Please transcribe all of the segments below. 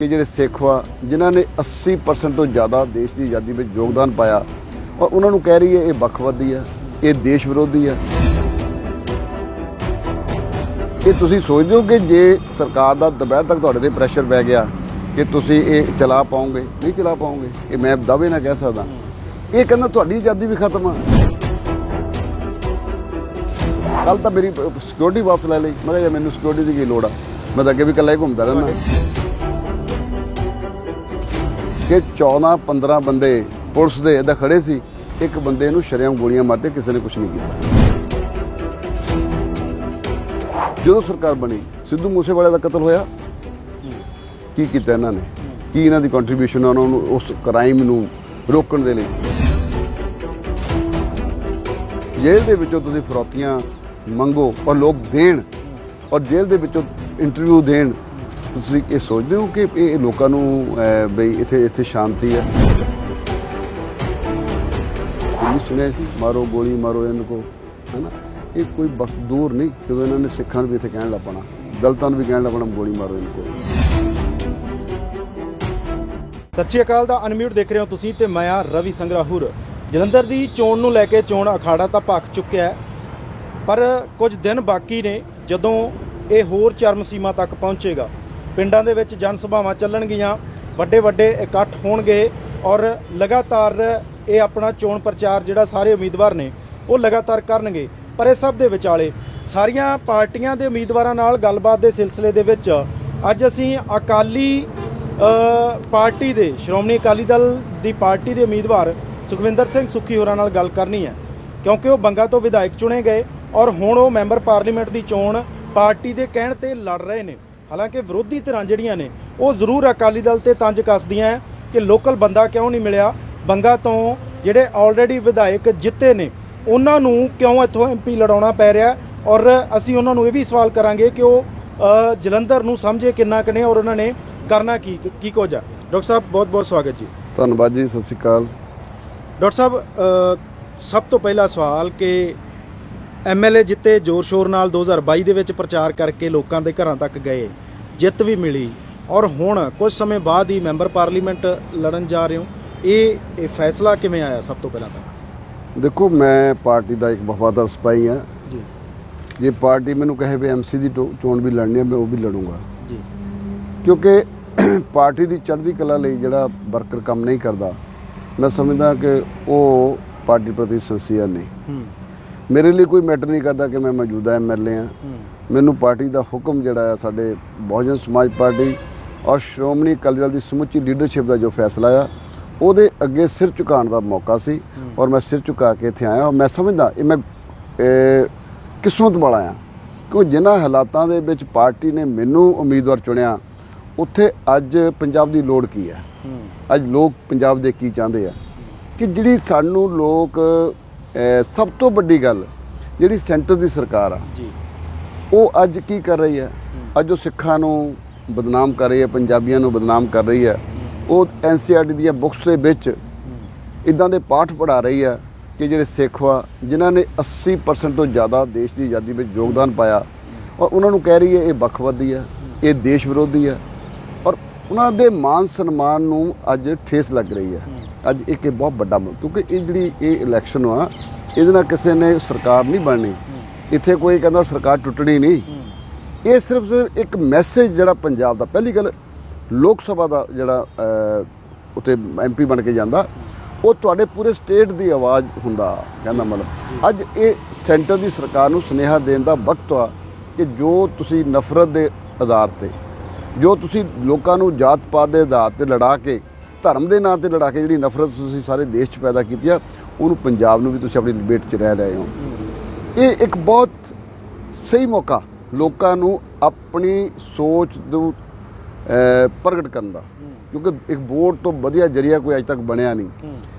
कि ਜਿਹੜੇ ਸਿੱਖ ਵਾ ਜਿਨ੍ਹਾਂ ਨੇ 80% ਤੋਂ ਜ਼ਿਆਦਾ ਦੇਸ਼ ਦੀ ਆਜ਼ਾਦੀ ਵਿੱਚ ਯੋਗਦਾਨ ਪਾਇਆ ਔਰ ਉਹਨਾਂ ਨੂੰ ਕਹਿ ਰਹੀ ਹੈ ਇਹ ਵੱਖਵਾਦੀ ਆ, ਇਹ ਦੇਸ਼ ਵਿਰੋਧੀ ਆ। ਇਹ ਤੁਸੀਂ ਸੋਚਦੇ ਹੋ ਕਿ ਜੇ ਸਰਕਾਰ ਦਾ ਦੁਪਹਿਰ ਤੱਕ ਤੁਹਾਡੇ ਤੇ ਪ੍ਰੈਸ਼ਰ ਪੈ ਗਿਆ ਕਿ ਤੁਸੀਂ ਇਹ ਚਲਾ ਪਾਓਗੇ? ਨਹੀਂ ਚਲਾ ਪਾਓਗੇ, ਇਹ ਮੈਂ ਦਾਅਵੇ ਨਾਲ ਕਹਿ ਸਕਦਾ। ਇਹ ਕਹਿੰਦਾ ਤੁਹਾਡੀ ਆਜ਼ਾਦੀ ਵੀ ਖਤਮ ਆ। ਕੱਲ ਤਾਂ ਮੇਰੀ ਸਿਕਿਉਰਿਟੀ ਵਾਪਸ ਲੈ ਲਈ। ਮੈਂ ਕਿਹਾ ਯਾਰ ਮੈਨੂੰ ਸਿਕਿਉਰਿਟੀ ਦੀ ਕੀ ਲੋੜ ਆ, ਮੈਂ ਤਾਂ ਅੱਗੇ ਵੀ ਇਕੱਲਾ ਹੀ ਘੁੰਮਦਾ ਰਹਿੰਦਾ। ਕਿ 14-15 ਬੰਦੇ ਪੁਲਿਸ ਦੇ ਇੱਦਾਂ ਖੜੇ ਸੀ, ਇੱਕ ਬੰਦੇ ਨੂੰ ਸ਼ਰੇਆਮ ਗੋਲੀਆਂ ਮਾਰਦੇ, ਕਿਸੇ ਨੇ ਕੁਝ ਨਹੀਂ ਕੀਤਾ। ਜਦੋਂ ਸਰਕਾਰ ਬਣੀ ਸਿੱਧੂ ਮੂਸੇਵਾਲੇ ਦਾ ਕਤਲ ਹੋਇਆ, ਕੀ ਕੀਤਾ ਇਹਨਾਂ ਨੇ? ਕੀ ਇਹਨਾਂ ਦੀ ਕੰਟਰੀਬਿਊਸ਼ਨ ਉਹਨਾਂ ਨੂੰ ਉਸ ਕ੍ਰਾਈਮ ਨੂੰ ਰੋਕਣ ਦੇ ਲਈ? ਜੇਲ੍ਹ ਦੇ ਵਿੱਚੋਂ ਤੁਸੀਂ ਫਰੌਤੀਆਂ ਮੰਗੋ ਔਰ ਲੋਕ ਦੇਣ, ਔਰ ਜੇਲ੍ਹ ਦੇ ਵਿੱਚੋਂ ਇੰਟਰਵਿਊ ਦੇਣ। ਤੁਸੀਂ ਇਹ ਸੋਚਦੇ ਹੋ ਕਿ ਇਹ ਲੋਕਾਂ ਨੂੰ ਬਈ ਇੱਥੇ ਸ਼ਾਂਤੀ ਹੈ? ਇਹ ਸੁਣਿਆ ਸੀ ਮਾਰੋ ਗੋਲੀ ਮਾਰੋ ਇਹਨਾਂ ਕੋ, ਹੈ ਨਾ? ਇਹ ਕੋਈ ਵਕਤ ਦੂਰ ਨਹੀਂ ਜਦੋਂ ਇਹਨਾਂ ਨੇ ਸਿੱਖਾਂ ਨੂੰ ਵੀ ਇੱਥੇ ਕਹਿਣ ਲੱਗ ਪੈਣਾ, ਦਲਿਤਾਂ ਨੂੰ ਵੀ ਕਹਿਣ ਲੱਗ ਪੈਣਾ ਗੋਲੀ ਮਾਰੋ ਇਹਨਾਂ ਕੋ। ਸਤਿ ਸ਼੍ਰੀ ਅਕਾਲ ਦਾ ਅਨਮਿਊਟ ਦੇਖ ਰਹੇ ਹੋ ਤੁਸੀਂ ਤੇ ਮੈਂ ਆ ਰਵੀ ਸੰਗਰਾਹੁਰ। ਜਲੰਧਰ ਦੀ ਚੋਣ ਨੂੰ ਲੈ ਕੇ ਚੋਣ ਅਖਾੜਾ ਤਾਂ ਭਖ ਚੁੱਕਿਆ ਹੈ, ਪਰ ਕੁਝ ਦਿਨ ਬਾਕੀ ਨੇ ਜਦੋਂ ਇਹ ਹੋਰ ਚਰਮ ਸੀਮਾ ਤੱਕ ਪਹੁੰਚੇਗਾ। ਪਿੰਡਾਂ ਦੇ ਵਿੱਚ ਜਨ ਸਭਾਵਾਂ ਚੱਲਣਗੀਆਂ, ਵੱਡੇ ਵੱਡੇ ਇਕੱਠ ਹੋਣਗੇ ਔਰ ਲਗਾਤਾਰ ਇਹ ਆਪਣਾ ਚੋਣ ਪ੍ਰਚਾਰ ਜਿਹੜਾ ਸਾਰੇ ਉਮੀਦਵਾਰ ਨੇ ਉਹ ਲਗਾਤਾਰ ਕਰਨਗੇ। ਪਰ ਇਹ ਸਭ ਦੇ ਵਿਚਾਲੇ ਸਾਰੀਆਂ ਪਾਰਟੀਆਂ ਦੇ ਉਮੀਦਵਾਰਾਂ ਨਾਲ ਗੱਲਬਾਤ ਦੇ ਸਿਲਸਿਲੇ ਦੇ ਵਿੱਚ ਅੱਜ ਅਸੀਂ ਅਕਾਲੀ ਪਾਰਟੀ ਦੇ ਸ਼੍ਰੋਮਣੀ ਅਕਾਲੀ ਦਲ ਦੀ ਪਾਰਟੀ ਦੇ ਉਮੀਦਵਾਰ ਸੁਖਵਿੰਦਰ ਸਿੰਘ ਸੁੱਖੀ ਹੋਰਾਂ ਨਾਲ ਗੱਲ ਕਰਨੀ ਹੈ, ਕਿਉਂਕਿ ਉਹ ਬੰਗਾ ਤੋਂ ਵਿਧਾਇਕ ਚੁਣੇ ਗਏ ਔਰ ਹੁਣ ਉਹ ਮੈਂਬਰ ਪਾਰਲੀਮੈਂਟ ਦੀ ਚੋਣ ਪਾਰਟੀ ਦੇ ਕਹਿਣ ਤੇ ਲੜ ਰਹੇ ਨੇ। ਹਾਲਾਂਕਿ ਵਿਰੋਧੀ ਧਿਰਾਂ ਜਿਹੜੀਆਂ ਨੇ ਉਹ ਜ਼ਰੂਰ ਅਕਾਲੀ ਦਲ ਤੇ ਤੰਜ ਕੱਸਦੀਆਂ ਹੈ ਕਿ ਲੋਕਲ ਬੰਦਾ ਕਿਉਂ ਨਹੀਂ ਮਿਲਿਆ, ਬੰਗਾ ਤੋਂ ਜਿਹੜੇ ਆਲਰੇਡੀ ਵਿਧਾਇਕ ਜਿੱਤੇ ਨੇ ਉਹਨਾਂ ਨੂੰ ਕਿਉਂ ਇੱਥੋਂ MP ਲੜਾਉਣਾ ਪੈ ਰਿਹਾ। ਔਰ ਅਸੀਂ ਉਹਨਾਂ ਨੂੰ ਇਹ ਵੀ ਸਵਾਲ ਕਰਾਂਗੇ ਕਿ ਉਹ ਜਲੰਧਰ ਨੂੰ ਸਮਝੇ ਕਿੰਨਾ ਕੁ ਨੇ ਔਰ ਉਹਨਾਂ ਨੇ ਕਰਨਾ ਕੀ ਕੁਝ ਆ। ਡਾਕਟਰ ਸਾਹਿਬ ਬਹੁਤ ਬਹੁਤ ਸਵਾਗਤ ਜੀ। ਧੰਨਵਾਦ ਜੀ, ਸਤਿ ਸ਼੍ਰੀ ਅਕਾਲ। ਡਾਕਟਰ ਸਾਹਿਬ, ਸਭ ਤੋਂ ਪਹਿਲਾ ਸਵਾਲ ਕਿ MLA ਜਿੱਤੇ ਜ਼ੋਰ ਸ਼ੋਰ ਨਾਲ 2022 ਦੇ ਵਿੱਚ ਪ੍ਰਚਾਰ ਕਰਕੇ ਲੋਕਾਂ ਦੇ ਘਰਾਂ ਤੱਕ ਗਏ, ਜਿੱਤ ਵੀ ਮਿਲੀ ਔਰ ਹੁਣ ਕੁਝ ਸਮੇਂ ਬਾਅਦ ਹੀ ਮੈਂਬਰ ਪਾਰਲੀਮੈਂਟ ਲੜਨ ਜਾ ਰਹੇ ਹੋ, ਇਹ ਫੈਸਲਾ ਕਿਵੇਂ ਆਇਆ? ਸਭ ਤੋਂ ਪਹਿਲਾਂ ਤਾਂ ਦੇਖੋ, ਮੈਂ ਪਾਰਟੀ ਦਾ ਇੱਕ ਵਫਾਦਾਰ ਸਿਪਾਹੀ ਹਾਂ ਜੀ। ਜੇ ਪਾਰਟੀ ਮੈਨੂੰ ਕਹੇ ਵੀ MC ਦੀ ਚੋਣ ਵੀ ਲੜਨੀ ਹੈ, ਮੈਂ ਉਹ ਵੀ ਲੜੂੰਗਾ ਜੀ, ਕਿਉਂਕਿ ਪਾਰਟੀ ਦੀ ਚੜ੍ਹਦੀ ਕਲਾ ਲਈ ਜਿਹੜਾ ਵਰਕਰ ਕੰਮ ਨਹੀਂ ਕਰਦਾ, ਮੈਂ ਸਮਝਦਾ ਕਿ ਉਹ ਪਾਰਟੀ ਪ੍ਰਤੀ ਸਿੰਸੀਅਰ ਨਹੀਂ। ਮੇਰੇ ਲਈ ਕੋਈ ਮੈਟਰ ਨਹੀਂ ਕਰਦਾ ਕਿ ਮੈਂ ਮੌਜੂਦਾ MLA ਹਾਂ। ਮੈਨੂੰ ਪਾਰਟੀ ਦਾ ਹੁਕਮ ਜਿਹੜਾ ਹੈ, ਸਾਡੇ ਬਹੁਜਨ ਸਮਾਜ ਪਾਰਟੀ ਔਰ ਸ਼੍ਰੋਮਣੀ ਅਕਾਲੀ ਦਲ ਦੀ ਸਮੁੱਚੀ ਲੀਡਰਸ਼ਿਪ ਦਾ ਜੋ ਫੈਸਲਾ ਆ, ਉਹਦੇ ਅੱਗੇ ਸਿਰ ਝੁਕਾਉਣ ਦਾ ਮੌਕਾ ਸੀ ਔਰ ਮੈਂ ਸਿਰ ਝੁਕਾ ਕੇ ਇੱਥੇ ਆਇਆ। ਔਰ ਮੈਂ ਸਮਝਦਾ ਇਹ ਮੈਂ ਕਿਸਮਤ ਵਾਲਾ ਆ ਕਿ ਜਿਨ੍ਹਾਂ ਹਾਲਾਤਾਂ ਦੇ ਵਿੱਚ ਪਾਰਟੀ ਨੇ ਮੈਨੂੰ ਉਮੀਦਵਾਰ ਚੁਣਿਆ, ਉੱਥੇ ਅੱਜ ਪੰਜਾਬ ਦੀ ਲੋੜ ਕੀ ਹੈ, ਅੱਜ ਲੋਕ ਪੰਜਾਬ ਦੇ ਕੀ ਚਾਹੁੰਦੇ ਆ। ਕਿ ਜਿਹੜੀ ਸਾਨੂੰ ਲੋਕ ਸਭ ਤੋਂ ਵੱਡੀ ਗੱਲ ਜਿਹੜੀ ਸੈਂਟਰ ਦੀ ਸਰਕਾਰ ਆ ਜੀ, ਉਹ ਅੱਜ ਕੀ ਕਰ ਰਹੀ ਹੈ? ਅੱਜ ਉਹ ਸਿੱਖਾਂ ਨੂੰ ਬਦਨਾਮ ਕਰ ਰਹੀ ਹੈ, ਪੰਜਾਬੀਆਂ ਨੂੰ ਬਦਨਾਮ ਕਰ ਰਹੀ ਹੈ। ਉਹ NCERT ਦੀਆਂ ਬੁੱਕਸ ਦੇ ਵਿੱਚ ਇੱਦਾਂ ਦੇ ਪਾਠ ਪੜ੍ਹਾ ਰਹੀ ਹੈ ਕਿ ਜਿਹੜੇ ਸਿੱਖ ਵਾ ਜਿਨ੍ਹਾਂ ਨੇ 80% ਤੋਂ ਜ਼ਿਆਦਾ ਦੇਸ਼ ਦੀ ਆਜ਼ਾਦੀ ਵਿੱਚ ਯੋਗਦਾਨ ਪਾਇਆ ਔਰ ਉਹਨਾਂ ਨੂੰ ਕਹਿ ਰਹੀ ਹੈ ਇਹ ਵੱਖਵਾਦੀ ਆ, ਇਹ ਦੇਸ਼ ਵਿਰੋਧੀ ਆ। ਔਰ ਉਹਨਾਂ ਦੇ ਮਾਨ ਸਨਮਾਨ ਨੂੰ ਅੱਜ ਠੇਸ ਲੱਗ ਰਹੀ ਹੈ। ਅੱਜ ਇੱਕ ਇਹ ਬਹੁਤ ਵੱਡਾ, ਕਿਉਂਕਿ ਇਹ ਜਿਹੜੀ ਇਹ ਇਲੈਕਸ਼ਨ ਆ, ਇਹਦੇ ਨਾਲ ਕਿਸੇ ਨੇ ਸਰਕਾਰ ਨਹੀਂ ਬਣਨੀ। ਇੱਥੇ ਕੋਈ ਕਹਿੰਦਾ ਸਰਕਾਰ ਟੁੱਟਣੀ ਨਹੀਂ। ਇਹ ਸਿਰਫ ਇੱਕ ਮੈਸੇਜ ਜਿਹੜਾ ਪੰਜਾਬ ਦਾ, ਪਹਿਲੀ ਗੱਲ ਲੋਕ ਸਭਾ ਦਾ ਜਿਹੜਾ ਉੱਥੇ MP ਬਣ ਕੇ ਜਾਂਦਾ, ਉਹ ਤੁਹਾਡੇ ਪੂਰੇ ਸਟੇਟ ਦੀ ਆਵਾਜ਼ ਹੁੰਦਾ। ਕਹਿੰਦਾ ਮਤਲਬ ਅੱਜ ਇਹ ਸੈਂਟਰ ਦੀ ਸਰਕਾਰ ਨੂੰ ਸੁਨੇਹਾ ਦੇਣ ਦਾ ਵਕਤ ਆ ਕਿ ਜੋ ਤੁਸੀਂ ਨਫ਼ਰਤ ਦੇ ਆਧਾਰ 'ਤੇ, ਜੋ ਤੁਸੀਂ ਲੋਕਾਂ ਨੂੰ ਜਾਤ ਪਾਤ ਦੇ ਆਧਾਰ 'ਤੇ ਲੜਾ ਕੇ, ਧਰਮ ਦੇ ਨਾਂ 'ਤੇ ਲੜਾ ਕੇ ਜਿਹੜੀ ਨਫ਼ਰਤ ਤੁਸੀਂ ਸਾਰੇ ਦੇਸ਼ 'ਚ ਪੈਦਾ ਕੀਤੀ ਆ, ਉਹਨੂੰ ਪੰਜਾਬ ਨੂੰ ਵੀ ਤੁਸੀਂ ਆਪਣੀ ਲਪੇਟ 'ਚ ਰਹਿ ਰਹੇ ਹੋ। ਇਹ ਇੱਕ ਬਹੁਤ ਸਹੀ ਮੌਕਾ ਲੋਕਾਂ ਨੂੰ ਆਪਣੀ ਸੋਚ ਨੂੰ ਪ੍ਰਗਟ ਕਰਨ ਦਾ, ਕਿਉਂਕਿ ਇੱਕ ਵੋਟ ਤੋਂ ਵਧੀਆ ਜ਼ਰੀਆ ਕੋਈ ਅੱਜ ਤੱਕ ਬਣਿਆ ਨਹੀਂ।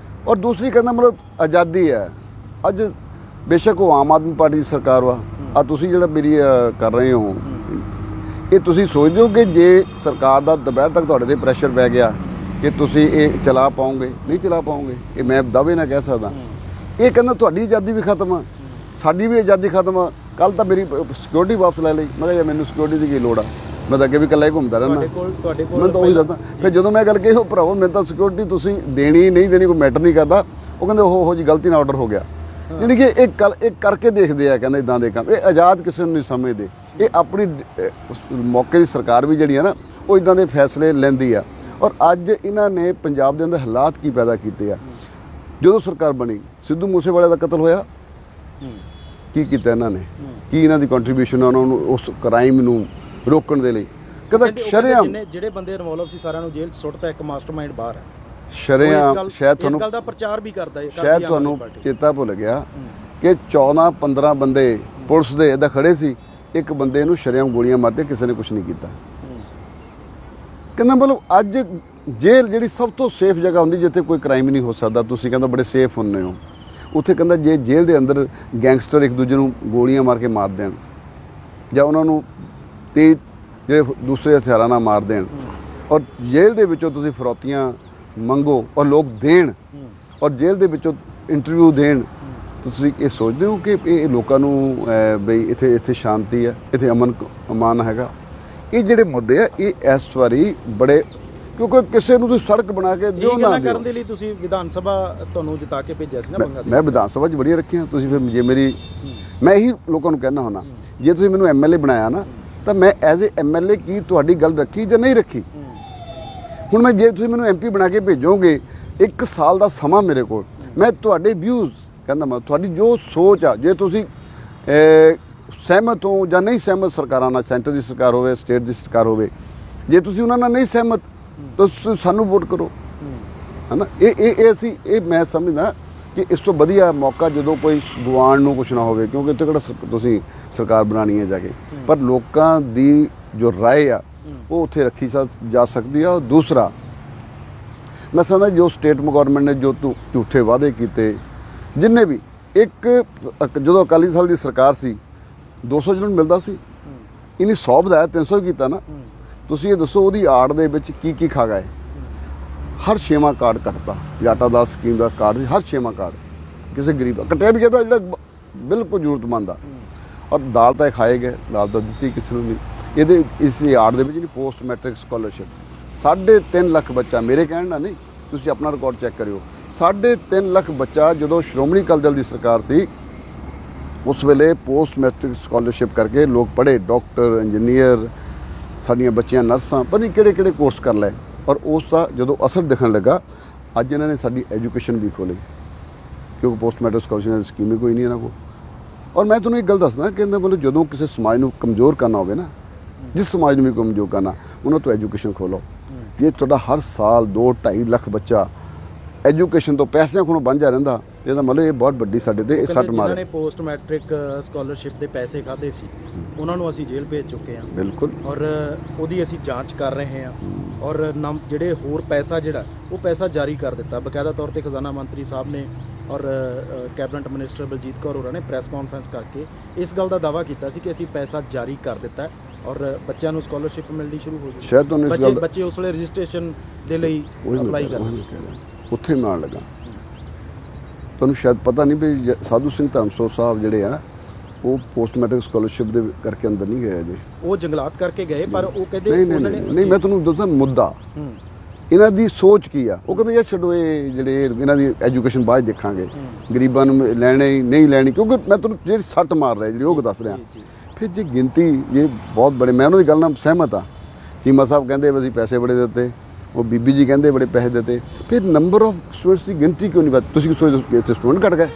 ਔਰ ਦੂਸਰੀ ਕਹਿੰਦਾ ਮਤਲਬ ਆਜ਼ਾਦੀ ਹੈ। ਅੱਜ ਬੇਸ਼ੱਕ ਉਹ ਆਮ ਆਦਮੀ ਪਾਰਟੀ ਦੀ ਸਰਕਾਰ ਵਾ, ਆ ਤੁਸੀਂ ਜਿਹੜਾ ਮੇਰੀ ਕਰ ਰਹੇ ਹੋ, ਇਹ ਤੁਸੀਂ ਸੋਚਦੇ ਹੋ ਕਿ ਜੇ ਸਰਕਾਰ ਦਾ ਦੁਪਹਿਰ ਤੱਕ ਤੁਹਾਡੇ ਤੇ ਪ੍ਰੈਸ਼ਰ ਪੈ ਗਿਆ ਕਿ ਤੁਸੀਂ ਇਹ ਚਲਾ ਪਾਓਗੇ? ਨਹੀਂ ਚਲਾ ਪਾਓਗੇ, ਇਹ ਮੈਂ ਦਾਅਵੇ ਨਾਲ ਕਹਿ ਸਕਦਾ। ਇਹ ਕਹਿੰਦਾ ਤੁਹਾਡੀ ਆਜ਼ਾਦੀ ਵੀ ਖਤਮ ਆ, ਸਾਡੀ ਵੀ ਆਜ਼ਾਦੀ ਖਤਮ ਆ। ਕੱਲ ਤਾਂ ਮੇਰੀ ਸਿਕਿਉਰਿਟੀ ਵਾਪਸ ਲੈ ਲਈ। ਮੈਂ ਕਿਹਾ ਯਾਰ ਮੈਨੂੰ ਸਿਕਿਉਰਿਟੀ ਦੀ ਕੀ ਲੋੜ ਆ, ਮੈਂ ਤਾਂ ਅੱਗੇ ਵੀ ਇਕੱਲਾ ਹੀ ਘੁੰਮਦਾ ਰਹਿੰਦਾ। ਤੁਹਾਡੇ ਕੋਲ ਮੈਂ ਤਾਂ ਉਹੀ ਦੱਸਦਾ। ਫਿਰ ਜਦੋਂ ਮੈਂ ਗੱਲ ਕਹੀ ਉਹ ਭਰਾਵੋ ਮੈਨੂੰ ਤਾਂ ਸਿਕਿਉਰਿਟੀ ਤੁਸੀਂ ਦੇਣੀ ਨਹੀਂ ਦੇਣੀ ਕੋਈ ਮੈਟਰ ਨਹੀਂ ਕਰਦਾ। ਉਹ ਕਹਿੰਦੇ ਉਹ ਜੀ ਗਲਤੀ ਨਾਲ ਆਰਡਰ ਹੋ ਗਿਆ। ਯਾਨੀ ਕਿ ਇਹ ਕਰਕੇ ਦੇਖਦੇ ਆ, ਕਹਿੰਦੇ ਇਦਾਂ ਦੇ ਕੰਮ। ਇਹ ਆਜ਼ਾਦ ਕਿਸੇ ਨੂੰ ਨਹੀਂ ਸਮਝਦੇ। ਇਹ ਆਪਣੀ ਮੌਕੇ ਦੀ ਸਰਕਾਰ ਵੀ ਜਿਹੜੀ ਆ ਨਾ ਉਹ ਇਦਾਂ ਦੇ ਫੈਸਲੇ ਲੈਂਦੀ ਆ। ਔਰ ਅੱਜ ਇਹਨਾਂ ਨੇ ਪੰਜਾਬ ਦੇ ਅੰਦਰ ਹਾਲਾਤ ਕੀ ਪੈਦਾ ਕੀਤੇ ਆ। ਜਦੋਂ ਸਰਕਾਰ ਬਣੀ ਸਿੱਧੂ ਮੂਸੇਵਾਲੇ ਦਾ ਕਤਲ ਹੋਇਆ, ਕੀ ਕੀਤਾ ਇਹਨਾਂ ਨੇ, ਕੀ ਇਹਨਾਂ ਦੀ ਕੰਟਰੀਬਿਊਸ਼ਨ ਉਹਨਾਂ ਨੂੰ ਉਸ ਕ੍ਰਾਈਮ ਨੂੰ ਰੋਕਣ ਦੇ ਲਈ। ਕਹਿੰਦਾ ਸ਼ਰੇਆਮ ਜਿਹੜੇ ਬੰਦੇ ਇਨਵੋਲਵ ਸੀ ਸਾਰਿਆਂ ਨੂੰ ਜੇਲ੍ਹ 'ਚ ਸੁੱਟਤਾ, ਇੱਕ ਮਾਸਟਰਮਾਈਂਡ ਬਾਹਰ ਹੈ ਸ਼ਰੇਆਮ। ਸ਼ਾਇਦ ਤੁਹਾਨੂੰ ਇਸ ਗੱਲ ਦਾ ਪ੍ਰਚਾਰ ਵੀ ਕਰਦਾ ਹੈ, ਸ਼ਾਇਦ ਤੁਹਾਨੂੰ ਚੇਤਾ ਭੁੱਲ ਗਿਆ ਕਿ 14-15 ਬੰਦੇ ਪੁਲਿਸ ਦੇ ਇੱਦਾਂ ਖੜੇ ਸੀ, ਇੱਕ ਬੰਦੇ ਨੂੰ ਸ਼ਰੇਆਮ ਗੋਲੀਆਂ ਮਾਰਦੇ, ਕਿਸੇ ਨੇ ਕੁਝ ਨਹੀਂ ਕੀਤਾ। ਕਹਿੰਦਾ ਮਤਲਬ ਅੱਜ ਜੇਲ੍ਹ ਜਿਹੜੀ ਸਭ ਤੋਂ ਸੇਫ ਜਗ੍ਹਾ ਹੁੰਦੀ ਜਿੱਥੇ ਕੋਈ ਕ੍ਰਾਈਮ ਨਹੀਂ ਹੋ ਸਕਦਾ, ਤੁਸੀਂ ਕਹਿੰਦਾ ਬੜੇ ਸੇਫ ਹੁੰਦੇ ਹੋ ਉੱਥੇ। ਕਹਿੰਦਾ ਜੇ ਜੇਲ੍ਹ ਦੇ ਅੰਦਰ ਗੈਂਗਸਟਰ ਇੱਕ ਦੂਜੇ ਨੂੰ ਗੋਲੀਆਂ ਮਾਰ ਕੇ ਮਾਰ ਦੇਣ ਜਾਂ ਉਹਨਾਂ ਨੂੰ ਤੇਜ਼ ਜਿਹੜੇ ਦੂਸਰੇ ਹਥਿਆਰਾਂ ਨਾਲ ਮਾਰ ਦੇਣ, ਔਰ ਜੇਲ੍ਹ ਦੇ ਵਿੱਚੋਂ ਤੁਸੀਂ ਫਰੌਤੀਆਂ ਮੰਗੋ ਔਰ ਲੋਕ ਦੇਣ, ਔਰ ਜੇਲ੍ਹ ਦੇ ਵਿੱਚੋਂ ਇੰਟਰਵਿਊ ਦੇਣ, ਤੁਸੀਂ ਇਹ ਸੋਚਦੇ ਹੋ ਕਿ ਇਹ ਲੋਕਾਂ ਨੂੰ ਬਈ ਇੱਥੇ ਸ਼ਾਂਤੀ ਹੈ, ਇੱਥੇ ਅਮਾਨ ਹੈਗਾ। ਇਹ ਜਿਹੜੇ ਮੁੱਦੇ ਆ ਇਹ ਇਸ ਵਾਰੀ ਬੜੇ, ਕਿਉਂਕਿ ਕਿਸੇ ਨੂੰ ਤੁਸੀਂ ਸੜਕ ਬਣਾ ਕੇ ਦਿਓ ਨਾ ਦਿਓ। ਕਰਨ ਦੇ ਲਈ ਤੁਸੀਂ ਵਿਧਾਨ ਸਭਾ ਤੁਹਾਨੂੰ ਜਿਤਾ ਕੇ ਭੇਜਿਆ ਸੀ ਨਾ ਬੰਗਾ। ਮੈਂ ਵਿਧਾਨ ਸਭਾ 'ਚ ਬੜੀਆਂ ਰੱਖੀਆਂ ਤੁਸੀਂ। ਫਿਰ ਜੇ ਮੇਰੀ, ਮੈਂ ਇਹੀ ਲੋਕਾਂ ਨੂੰ ਕਹਿਣਾ ਹੁੰਦਾ, ਜੇ ਤੁਸੀਂ ਮੈਨੂੰ MLA ਬਣਾਇਆ ਨਾ ਤਾਂ ਮੈਂ ਐਜ਼ ਏ MLA ਕੀ ਤੁਹਾਡੀ ਗੱਲ ਰੱਖੀ ਜਾਂ ਨਹੀਂ ਰੱਖੀ। ਹੁਣ ਮੈਂ ਜੇ ਤੁਸੀਂ ਮੈਨੂੰ MP ਬਣਾ ਕੇ ਭੇਜੋਗੇ, 1 ਸਾਲ ਦਾ ਸਮਾਂ ਮੇਰੇ ਕੋਲ, ਮੈਂ ਤੁਹਾਡੇ ਵਿਊਜ਼ ਕਹਿੰਦਾ ਮੈਂ ਤੁਹਾਡੀ ਜੋ ਸੋਚ ਆ, ਜੇ ਤੁਸੀਂ ਸਹਿਮਤ ਹੋ ਜਾਂ ਨਹੀਂ ਸਹਿਮਤ ਸਰਕਾਰਾਂ ਨਾਲ, ਸੈਂਟਰ ਦੀ ਸਰਕਾਰ ਹੋਵੇ ਸਟੇਟ ਦੀ ਸਰਕਾਰ ਹੋਵੇ, ਜੇ ਤੁਸੀਂ ਉਹਨਾਂ ਨਾਲ ਨਹੀਂ ਸਹਿਮਤ ਤਾਂ ਸਾਨੂੰ ਵੋਟ ਕਰੋ, ਹੈ ਨਾ। ਇਹ ਅਸੀਂ ਮੈਂ ਸਮਝਦਾ ਕਿ ਇਸ ਤੋਂ ਵਧੀਆ ਮੌਕਾ ਜਦੋਂ ਕੋਈ ਗਵਾਣ ਨੂੰ ਕੁਛ ਨਾ ਹੋਵੇ, ਕਿਉਂਕਿ ਇੱਥੇ ਕਿਹੜਾ ਤੁਸੀਂ ਸਰਕਾਰ ਬਣਾਉਣੀ ਹੈ ਜਾ ਕੇ, ਪਰ ਲੋਕਾਂ ਦੀ ਜੋ ਰਾਏ ਆ ਉਹ ਉੱਥੇ ਰੱਖੀ ਜਾ ਸਕਦੀ ਆ। ਦੂਸਰਾ ਮੈਂ ਸਮਝਦਾ ਜੋ ਸਟੇਟ ਗਵਰਨਮੈਂਟ ਨੇ ਜੋ ਝੂਠੇ ਵਾਅਦੇ ਕੀਤੇ, ਜਿੰਨੇ ਵੀ, ਇੱਕ ਜਦੋਂ ਅਕਾਲੀ ਦਲ ਦੀ ਸਰਕਾਰ ਸੀ 200 ਯੂਨਿਟ ਮਿਲਦਾ ਸੀ, ਇਹਨੇ 100 ਵਧਾਇਆ 300 ਕੀਤਾ ਨਾ। ਤੁਸੀਂ ਇਹ ਦੱਸੋ ਉਹਦੀ ਆੜ ਦੇ ਵਿੱਚ ਕੀ ਖਾ ਗਏ। ਹਰ 6ਵਾਂ ਕਾਰਡ ਕੱਟਦਾ, ਜਾਟਾ ਦਾਲ ਸਕੀਮ ਦਾ ਕਾਰਡ, ਹਰ 6ਵਾਂ ਕਾਰਡ ਕਿਸੇ ਗਰੀਬ ਦਾ ਕੱਟਿਆ ਵੀ ਗਿਆ, ਜਿਹੜਾ ਬਿਲਕੁਲ ਜ਼ਰੂਰਤਮੰਦ ਆ। ਔਰ ਦਾਲ ਤਾਂ ਖਾਏ ਗਏ, ਦਾਲ ਤਾਂ ਦਿੱਤੀ ਕਿਸੇ ਨੂੰ ਨਹੀਂ। ਇਹਦੇ ਇਸ ਆੜ ਦੇ ਵਿੱਚ ਜਿਹੜੀ ਪੋਸਟ ਮੈਟ੍ਰਿਕ ਸਕਾਲਰਸ਼ਿਪ 3.5 ਲੱਖ ਬੱਚਾ, ਮੇਰੇ ਕਹਿਣ ਨਾਲ ਨਹੀਂ, ਤੁਸੀਂ ਆਪਣਾ ਰਿਕਾਰਡ ਚੈੱਕ ਕਰਿਓ, 3.5 ਲੱਖ ਬੱਚਾ ਜਦੋਂ ਸ਼੍ਰੋਮਣੀ ਅਕਾਲੀ ਦਲ ਦੀ ਸਰਕਾਰ ਸੀ ਉਸ ਵੇਲੇ ਪੋਸਟ ਮੈਟ੍ਰਿਕ ਸਕਾਲਰਸ਼ਿਪ ਕਰਕੇ ਲੋਕ ਪੜ੍ਹੇ, ਡਾਕਟਰ, ਇੰਜੀਨੀਅਰ, ਸਾਡੀਆਂ ਬੱਚੀਆਂ ਨਰਸਾਂ, ਪਤਾ ਨਹੀਂ ਕਿਹੜੇ ਕੋਰਸ ਕਰ ਲਏ। ਔਰ ਉਸ ਦਾ ਜਦੋਂ ਅਸਰ ਦਿਖਣ ਲੱਗਾ, ਅੱਜ ਇਹਨਾਂ ਨੇ ਸਾਡੀ ਐਜੂਕੇਸ਼ਨ ਵੀ ਖੋਲ੍ਹੀ, ਕਿਉਂਕਿ ਪੋਸਟ ਮੈਟ੍ਰਿਕ ਸਕਾਲਰਸ਼ਿਪ ਦੀ ਸਕੀਮ ਹੀ ਕੋਈ ਨਹੀਂ ਇਹਨਾਂ ਕੋਲ। ਔਰ ਮੈਂ ਤੁਹਾਨੂੰ ਇੱਕ ਗੱਲ ਦੱਸਦਾ, ਕਹਿੰਦਾ ਮਤਲਬ ਜਦੋਂ ਕਿਸੇ ਸਮਾਜ ਨੂੰ ਕਮਜ਼ੋਰ ਕਰਨਾ ਹੋਵੇ ਨਾ, ਜਿਸ ਸਮਾਜ ਨੂੰ ਵੀ ਕਮਜ਼ੋਰ ਕਰਨਾ, ਉਹਨਾਂ ਤੋਂ ਐਜੂਕੇਸ਼ਨ ਖੋਲ੍ਹੋ। ਜੇ ਤੁਹਾਡਾ ਹਰ ਸਾਲ 2-2.5 ਲੱਖ ਬੱਚਾ ਐਜੂਕੇਸ਼ਨ ਤੋਂ ਪੈਸਿਆਂ ਕੋਲੋਂ ਵਾਂਝਾ ਰਹਿੰਦਾ, ਇਹਦਾ ਮਤਲਬ ਇਹ ਬਹੁਤ ਵੱਡੀ ਸਾਡੇ ਤੇ ਸੱਟ ਮਾਰ ਹੈ। ਜਿਹਨਾਂ ਨੇ ਪੋਸਟ ਮੈਟ੍ਰਿਕ ਸਕਾਲਰਸ਼ਿਪ ਦੇ ਪੈਸੇ ਖਾਦੇ ਸੀ ਉਹਨਾਂ ਨੂੰ ਅਸੀਂ ਜੇਲ੍ਹ ਭੇਜ ਚੁੱਕੇ ਹਾਂ। ਬਿਲਕੁਲ। ਔਰ ਉਹਦੀ ਅਸੀਂ ਜਾਂਚ ਕਰ ਰਹੇ ਹਾਂ। ਔਰ ਜਿਹੜੇ ਹੋਰ ਪੈਸਾ ਜਿਹੜਾ ਉਹ ਪੈਸਾ ਜਾਰੀ ਕਰ ਦਿੱਤਾ ਬਕਾਇਦਾ ਤੌਰ ਤੇ ਖਜ਼ਾਨਾ ਮੰਤਰੀ ਸਾਹਿਬ ਨੇ ਔਰ ਕੈਬਨਿਟ ਮਿਨਿਸਟਰ ਬਲਜੀਤ ਕੌਰ ਹੋਰਾਂ ਨੇ ਪ੍ਰੈਸ ਕਾਨਫਰੰਸ ਕਰਕੇ ਇਸ ਗੱਲ ਦਾ ਦਾਅਵਾ ਕੀਤਾ ਸੀ ਕਿ ਅਸੀਂ ਪੈਸਾ ਜਾਰੀ ਕਰ ਦਿੱਤਾ ਔਰ ਬੱਚਿਆਂ ਨੂੰ ਸਕਾਲਰਸ਼ਿਪ ਮਿਲਣੀ ਸ਼ੁਰੂ ਹੋ ਗਈ। ਸ਼ਾਇਦ ਤੁਹਾਨੂੰ ਇਸ ਗੱਲ ਬੱਚੇ ਉਸ ਵੇਲੇ ਰਜਿਸਟ੍ਰੇਸ਼ਨ ਦੇ ਲਈ ਅਪਲਾਈ ਕਰਦੇ, ਉੱਥੇ ਨਾਲ ਲੱਗਾ। ਤੁਹਾਨੂੰ ਸ਼ਾਇਦ ਪਤਾ ਨਹੀਂ ਵੀ ਸਾਧੂ ਸਿੰਘ ਧਰਮਸੋਤ ਸਾਹਿਬ ਜਿਹੜੇ ਆ ਉਹ ਪੋਸਟ ਮੈਟ੍ਰਿਕ ਸਕਾਲਰਸ਼ਿਪ ਦੇ ਕਰਕੇ ਅੰਦਰ ਨਹੀਂ ਗਏ ਅਜੇ, ਉਹ ਜੰਗਲਾਤ ਕਰਕੇ ਗਏ। ਪਰ ਉਹ ਕਹਿੰਦੇ ਨਹੀਂ ਮੈਂ ਤੁਹਾਨੂੰ ਦੱਸਾਂ ਮੁੱਦਾ ਇਹਨਾਂ ਦੀ ਸੋਚ ਕੀ ਆ। ਉਹ ਕਹਿੰਦੇ ਯਾਰ ਛੱਡੋ, ਇਹ ਜਿਹੜੇ ਇਹਨਾਂ ਦੀ ਐਜੂਕੇਸ਼ਨ ਬਾਅਦ ਦੇਖਾਂਗੇ, ਗਰੀਬਾਂ ਨੂੰ ਲੈਣੇ ਨਹੀਂ ਲੈਣੀ, ਕਿਉਂਕਿ ਮੈਂ ਤੁਹਾਨੂੰ ਜਿਹੜੀ ਸੱਟ ਮਾਰ ਰਿਹਾ ਜਿਹੜੀ ਉਹ ਦੱਸ ਰਿਹਾ। ਫਿਰ ਜੇ ਗਿਣਤੀ ਇਹ ਬਹੁਤ ਬੜੇ, ਮੈਂ ਉਹਨਾਂ ਦੀ ਗੱਲ ਨਾਲ ਸਹਿਮਤ ਆ। ਚੀਮਾ ਸਾਹਿਬ ਕਹਿੰਦੇ ਅਸੀਂ ਪੈਸੇ ਬੜੇ ਦਿੱਤੇ, ਉਹ ਬੀਬੀ ਜੀ ਕਹਿੰਦੇ ਬੜੇ ਪੈਸੇ ਦਿੱਤੇ, ਫਿਰ ਨੰਬਰ ਆਫ ਸਟੂਡੈਂਟਸ ਦੀ ਗਿਣਤੀ ਕਿਉਂ ਨਹੀਂ ਵੱਧ? ਤੁਸੀਂ ਸੋਚਦੇ ਇੱਥੇ ਸਟੂਡੈਂਟ ਘੱਟ ਗਏ,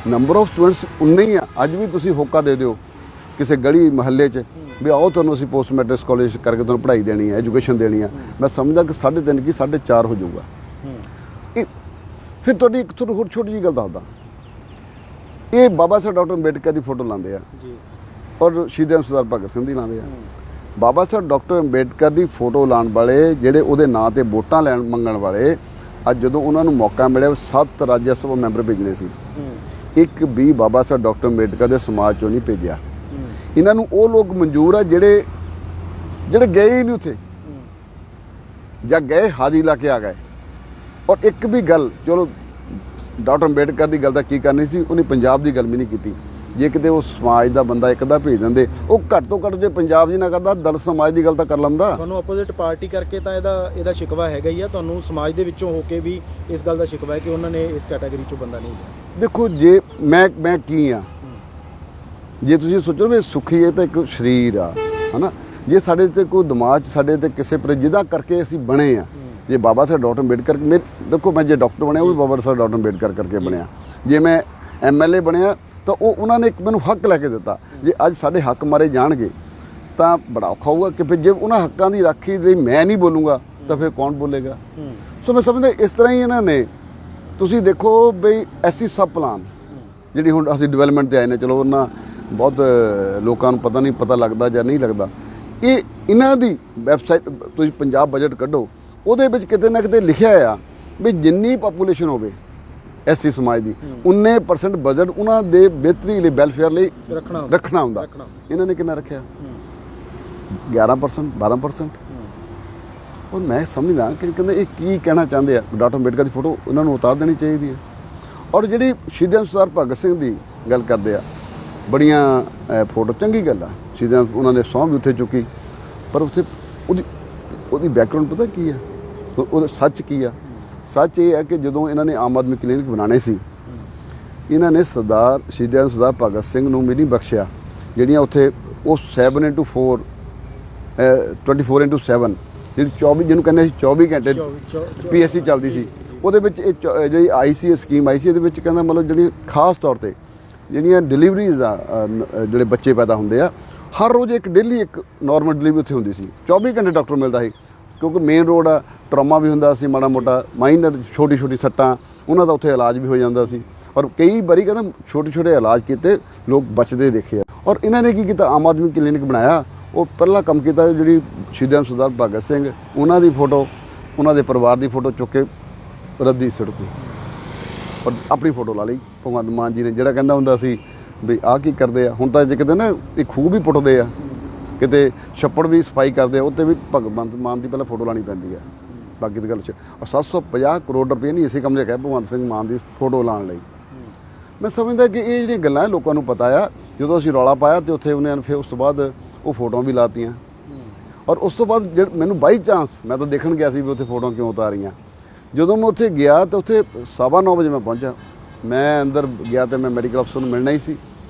ਨੰਬਰ ਆਫ ਸਟੂਡੈਂਟਸ ਉਨੇ ਹੀ ਆ। ਅੱਜ ਵੀ ਤੁਸੀਂ ਹੋਕਾ ਦੇ ਦਿਓ ਕਿਸੇ ਗਲੀ ਮਹੱਲੇ 'ਚ ਵੀ ਆਓ ਤੁਹਾਨੂੰ ਅਸੀਂ ਪੋਸਟ ਮੈਟ੍ਰਿਕ ਸਕਾਲਰਸ਼ਿਪ ਕਰਕੇ ਤੁਹਾਨੂੰ ਪੜ੍ਹਾਈ ਦੇਣੀ ਹੈ, ਐਜੂਕੇਸ਼ਨ ਦੇਣੀ ਆ, ਮੈਂ ਸਮਝਦਾ ਕਿ 3.5 ਕੀ 4.5 ਹੋ ਜਾਊਗਾ। ਇਹ ਫਿਰ ਤੁਹਾਡੀ ਇੱਕ ਤੁਹਾਨੂੰ ਹੋਰ ਛੋਟੀ ਜਿਹੀ ਗੱਲ ਦੱਸਦਾ, ਇਹ ਬਾਬਾ ਸਾਹਿਬ ਡਾਕਟਰ ਅੰਬੇਡਕਰ ਦੀ ਫੋਟੋ ਲਾਉਂਦੇ ਆ ਔਰ ਸ਼ਹੀਦ ਸਰਦਾਰ ਭਗਤ ਸਿੰਘ ਦੀ ਲਾਉਂਦੇ ਆ। ਬਾਬਾ ਸਾਹਿਬ ਡਾਕਟਰ ਅੰਬੇਡਕਰ ਦੀ ਫੋਟੋ ਲਾਉਣ ਵਾਲੇ ਜਿਹੜੇ ਉਹਦੇ ਨਾਂ 'ਤੇ ਵੋਟਾਂ ਮੰਗਣ ਵਾਲੇ, ਅੱਜ ਜਦੋਂ ਉਹਨਾਂ ਨੂੰ ਮੌਕਾ ਮਿਲਿਆ 7 ਰਾਜ ਸਭਾ ਮੈਂਬਰ ਭੇਜਣੇ ਸੀ, ਇੱਕ ਵੀ ਬਾਬਾ ਸਾਹਿਬ ਡਾਕਟਰ ਅੰਬੇਡਕਰ ਦੇ ਸਮਾਜ 'ਚੋਂ ਨਹੀਂ ਭੇਜਿਆ। ਇਹਨਾਂ ਨੂੰ ਉਹ ਲੋਕ ਮਨਜ਼ੂਰ ਆ ਜਿਹੜੇ ਗਏ ਹੀ ਨਹੀਂ ਉੱਥੇ, ਜਾਂ ਗਏ ਹਾਜ਼ਰੀ ਲਾ ਕੇ ਆ ਗਏ। ਔਰ ਇੱਕ ਵੀ ਗੱਲ, ਚਲੋ ਡਾਕਟਰ ਅੰਬੇਡਕਰ ਦੀ ਗੱਲ ਤਾਂ ਕੀ ਕਰਨੀ ਸੀ, ਉਹਨੇ ਪੰਜਾਬ ਦੀ ਗੱਲ ਵੀ ਨਹੀਂ ਕੀਤੀ। ਜੇ ਕਿਤੇ ਉਹ ਸਮਾਜ ਦਾ ਬੰਦਾ ਇੱਕ ਦਾ ਭੇਜ ਦਿੰਦੇ, ਉਹ ਘੱਟ ਤੋਂ ਘੱਟ ਜੇ ਪੰਜਾਬ ਜੀ ਨਾ ਕਰਦਾ ਦਲ ਸਮਾਜ ਦੀ ਗੱਲ ਤਾਂ ਕਰ ਲੈਂਦਾ। ਤੁਹਾਨੂੰ ਆਪੋਜ਼ਿਟ ਪਾਰਟੀ ਕਰਕੇ ਤਾਂ ਇਹਦਾ ਸ਼ਿਕਵਾ ਹੈਗਾ ਹੀ ਆ, ਤੁਹਾਨੂੰ ਸਮਾਜ ਦੇ ਵਿੱਚੋਂ ਹੋ ਕੇ ਵੀ ਇਸ ਗੱਲ ਦਾ ਸ਼ਿਕਵਾ ਹੈ ਕਿ ਉਹਨਾਂ ਨੇ ਇਸ ਕੈਟਾਗਰੀ 'ਚੋਂ ਬੰਦਾ ਨਹੀਂ ਲਿਆ। ਦੇਖੋ ਜੇ ਮੈਂ ਕੀ ਆ, ਜੇ ਤੁਸੀਂ ਸੋਚੋ ਵੀ ਸੁਖੀ ਇਹ ਤਾਂ ਇੱਕ ਸਰੀਰ ਆ ਹਨਾ, ਜੇ ਸਾਡੇ ਤੇ ਕੋਈ ਦਿਮਾਗ 'ਚ ਸਾਡੇ ਤੇ ਕਿਸੇ ਪਰ ਜਿਹਦਾ ਕਰਕੇ ਅਸੀਂ ਬਣੇ ਆ, ਜੇ ਬਾਬਾ ਸਾਹਿਬ ਡਾਕਟਰ ਅੰਬੇਡਕਰ ਦੇਖੋ ਮੈਂ ਜੇ ਡਾਕਟਰ ਬਣਿਆ ਉਹ ਵੀ ਬਾਬਾ ਸਾਹਿਬ ਡਾਕਟਰ ਅੰਬੇਡਕਰ ਕਰਕੇ ਬਣਿਆ, ਜੇ ਮੈਂ MLA ਬਣਿਆ ਤਾਂ ਉਹ ਉਹਨਾਂ ਨੇ ਇੱਕ ਮੈਨੂੰ ਹੱਕ ਲੈ ਕੇ ਦਿੱਤਾ। ਜੇ ਅੱਜ ਸਾਡੇ ਹੱਕ ਮਾਰੇ ਜਾਣਗੇ ਤਾਂ ਬੜਾ ਔਖਾ ਹੋਊਗਾ ਕਿ ਫਿਰ ਜੇ ਉਹਨਾਂ ਹੱਕਾਂ ਦੀ ਰਾਖੀ ਲਈ ਮੈਂ ਨਹੀਂ ਬੋਲੂੰਗਾ ਤਾਂ ਫਿਰ ਕੌਣ ਬੋਲੇਗਾ। ਸੋ ਮੈਂ ਸਮਝਦਾ ਇਸ ਤਰ੍ਹਾਂ ਹੀ ਇਹਨਾਂ ਨੇ, ਤੁਸੀਂ ਦੇਖੋ ਬਈ ਐਸੀ ਸਬ ਪਲਾਨ ਜਿਹੜੀ ਹੁਣ ਅਸੀਂ ਡਿਵੈਲਪਮੈਂਟ ਤੇ ਆਏ ਨੇ, ਚਲੋ ਉਹਨਾਂ ਬਹੁਤ ਲੋਕਾਂ ਨੂੰ ਪਤਾ ਲੱਗਦਾ ਜਾਂ ਨਹੀਂ ਲੱਗਦਾ, ਇਹ ਇਹਨਾਂ ਦੀ ਵੈਬਸਾਈਟ ਤੁਸੀਂ ਪੰਜਾਬ ਬਜਟ ਕੱਢੋ, ਉਹਦੇ ਵਿੱਚ ਕਿਤੇ ਨਾ ਕਿਤੇ ਲਿਖਿਆ ਆ ਵੀ ਜਿੰਨੀ ਪਾਪੂਲੇਸ਼ਨ ਹੋਵੇ ਐਸੀ ਸਮਾਜ ਦੀ 19% ਬਜਟ ਉਹਨਾਂ ਦੇ ਬਿਹਤਰੀ ਲਈ ਵੈਲਫੇਅਰ ਲਈ ਰੱਖਣਾ ਹੁੰਦਾ। ਇਹਨਾਂ ਨੇ ਕਿੰਨਾ ਰੱਖਿਆ? 11% 12%। ਔਰ ਮੈਂ ਸਮਝਦਾ ਕਿ ਕਹਿੰਦੇ ਇਹ ਕੀ ਕਹਿਣਾ ਚਾਹੁੰਦੇ ਆ। ਡਾਕਟਰ ਅੰਬੇਡਕਰ ਦੀ ਫੋਟੋ ਉਹਨਾਂ ਨੂੰ ਉਤਾਰ ਦੇਣੀ ਚਾਹੀਦੀ ਹੈ। ਔਰ ਜਿਹੜੀ ਸ਼ਹੀਦਾਂ ਸਰਦਾਰ ਭਗਤ ਸਿੰਘ ਦੀ ਗੱਲ ਕਰਦੇ ਆ, ਬੜੀਆਂ ਫੋਟੋ ਚੰਗੀ ਗੱਲ ਆ, ਸ਼ਹੀਦਾਂ ਉਹਨਾਂ ਨੇ ਸਹੁੰ ਵੀ ਉੱਥੇ ਚੁੱਕੀ, ਪਰ ਉੱਥੇ ਉਹਦੀ ਬੈਕਗਰਾਉਂਡ ਪਤਾ ਕੀ ਆ, ਉਹਦਾ ਸੱਚ ਕੀ ਆ? ਸੱਚ ਇਹ ਹੈ ਕਿ ਜਦੋਂ ਇਹਨਾਂ ਨੇ ਆਮ ਆਦਮੀ ਕਲੀਨਿਕ ਬਣਾਉਣੇ ਸੀ, ਇਹਨਾਂ ਨੇ ਸ਼ਹੀਦਾਂ ਸਰਦਾਰ ਭਗਤ ਸਿੰਘ ਨੂੰ ਵੀ ਨਹੀਂ ਬਖਸ਼ਿਆ। ਜਿਹੜੀਆਂ ਉੱਥੇ ਉਹ 7x4 24x7 ਜਿਹੜੀ 24 ਜਿਹਨੂੰ ਕਹਿੰਦੇ ਸੀ 24 ਘੰਟੇ PSC ਚੱਲਦੀ ਸੀ, ਉਹਦੇ ਵਿੱਚ ਇਹ ਜਿਹੜੀ ਆਈ ਸੀ ਸਕੀਮ ਆਈ ਸੀ, ਇਹਦੇ ਵਿੱਚ ਕਹਿੰਦਾ ਮਤਲਬ ਜਿਹੜੀਆਂ ਖਾਸ ਤੌਰ 'ਤੇ ਜਿਹੜੀਆਂ ਡਿਲੀਵਰੀਜ਼ ਆ, ਜਿਹੜੇ ਬੱਚੇ ਪੈਦਾ ਹੁੰਦੇ ਆ, ਹਰ ਰੋਜ਼ ਇੱਕ ਡੇਲੀ ਇੱਕ ਨਾਰਮਲ ਡਿਲੀਵਰੀ ਉੱਥੇ ਹੁੰਦੀ ਸੀ। 24 ਘੰਟੇ ਡਾਕਟਰ ਮਿਲਦਾ ਸੀ, ਕਿਉਂਕਿ ਮੇਨ ਰੋਡ ਆ, ਟਰਾਮਾ ਵੀ ਹੁੰਦਾ ਸੀ, ਮਾੜਾ ਮੋਟਾ ਮਾਈਨਰ ਛੋਟੀ ਸੱਟਾਂ, ਉਹਨਾਂ ਦਾ ਉੱਥੇ ਇਲਾਜ ਵੀ ਹੋ ਜਾਂਦਾ ਸੀ। ਔਰ ਕਈ ਵਾਰੀ ਕਹਿੰਦਾ ਛੋਟੇ ਇਲਾਜ ਕੀਤੇ, ਲੋਕ ਬਚਦੇ ਦੇਖੇ ਆ। ਔਰ ਇਹਨਾਂ ਨੇ ਕੀ ਕੀਤਾ, ਆਮ ਆਦਮੀ ਕਲੀਨਿਕ ਬਣਾਇਆ। ਉਹ ਪਹਿਲਾ ਕੰਮ ਕੀਤਾ, ਜਿਹੜੀ ਸ਼ਹੀਦਾਂ ਸਰਦਾਰ ਭਗਤ ਸਿੰਘ ਉਹਨਾਂ ਦੀ ਫੋਟੋ, ਉਹਨਾਂ ਦੇ ਪਰਿਵਾਰ ਦੀ ਫੋਟੋ ਚੁੱਕ ਕੇ ਰੱਦੀ ਸੁੱਟਤੀ ਔਰ ਆਪਣੀ ਫੋਟੋ ਲਾ ਲਈ। ਭਗਵੰਤ ਮਾਨ ਜੀ ਨੇ ਜਿਹੜਾ ਕਹਿੰਦਾ ਹੁੰਦਾ ਸੀ ਵੀ ਆਹ ਕੀ ਕਰਦੇ ਆ, ਹੁਣ ਤਾਂ ਜੇ ਕਿਤੇ ਨਾ ਇਹ ਖੂਹ ਵੀ ਪੁੱਟਦੇ ਆ, ਕਿਤੇ ਛੱਪੜ ਵੀ ਸਫਾਈ ਕਰਦੇ ਆ, ਉੱਤੇ ਵੀ ਭਗਵੰਤ ਮਾਨ ਦੀ ਪਹਿਲਾਂ ਫੋਟੋ ਲਾਣੀ ਪੈਂਦੀ ਆ। ਬਾਕੀ ਦੀ ਗੱਲ 'ਚ 750 ਕਰੋੜ ਰੁਪਏ ਨਹੀਂ ਇਸੇ ਕੰਮ 'ਚ ਹੈ ਭਗਵੰਤ ਸਿੰਘ ਮਾਨ ਦੀ ਫੋਟੋ ਲਾਉਣ ਲਈ। ਮੈਂ ਸਮਝਦਾ ਕਿ ਇਹ ਜਿਹੜੀਆਂ ਗੱਲਾਂ ਲੋਕਾਂ ਨੂੰ ਪਤਾ ਆ। ਜਦੋਂ ਅਸੀਂ ਰੌਲਾ ਪਾਇਆ ਤੇ ਉੱਥੇ ਉਹਨੇ ਫਿਰ ਉਸ ਤੋਂ ਬਾਅਦ ਉਹ ਫੋਟੋਆਂ ਵੀ ਲਾਤੀਆਂ। ਔਰ ਉਸ ਤੋਂ ਬਾਅਦ ਮੈਨੂੰ ਬਾਈ ਚਾਂਸ, ਮੈਂ ਤਾਂ ਦੇਖਣ ਗਿਆ ਸੀ ਵੀ ਉੱਥੇ ਫੋਟੋਆਂ ਕਿਉਂ ਉਤਾਰੀਆਂ। ਜਦੋਂ ਮੈਂ ਉੱਥੇ ਗਿਆ ਤਾਂ ਉੱਥੇ 9:15 ਵਜੇ ਮੈਂ ਪਹੁੰਚਾ। ਮੈਂ ਅੰਦਰ ਗਿਆ ਤੇ ਮੈਂ ਮੈਡੀਕਲ ਅਫਸਰ ਨੂੰ ਮਿਲਣਾ ਹੀ ਸੀ।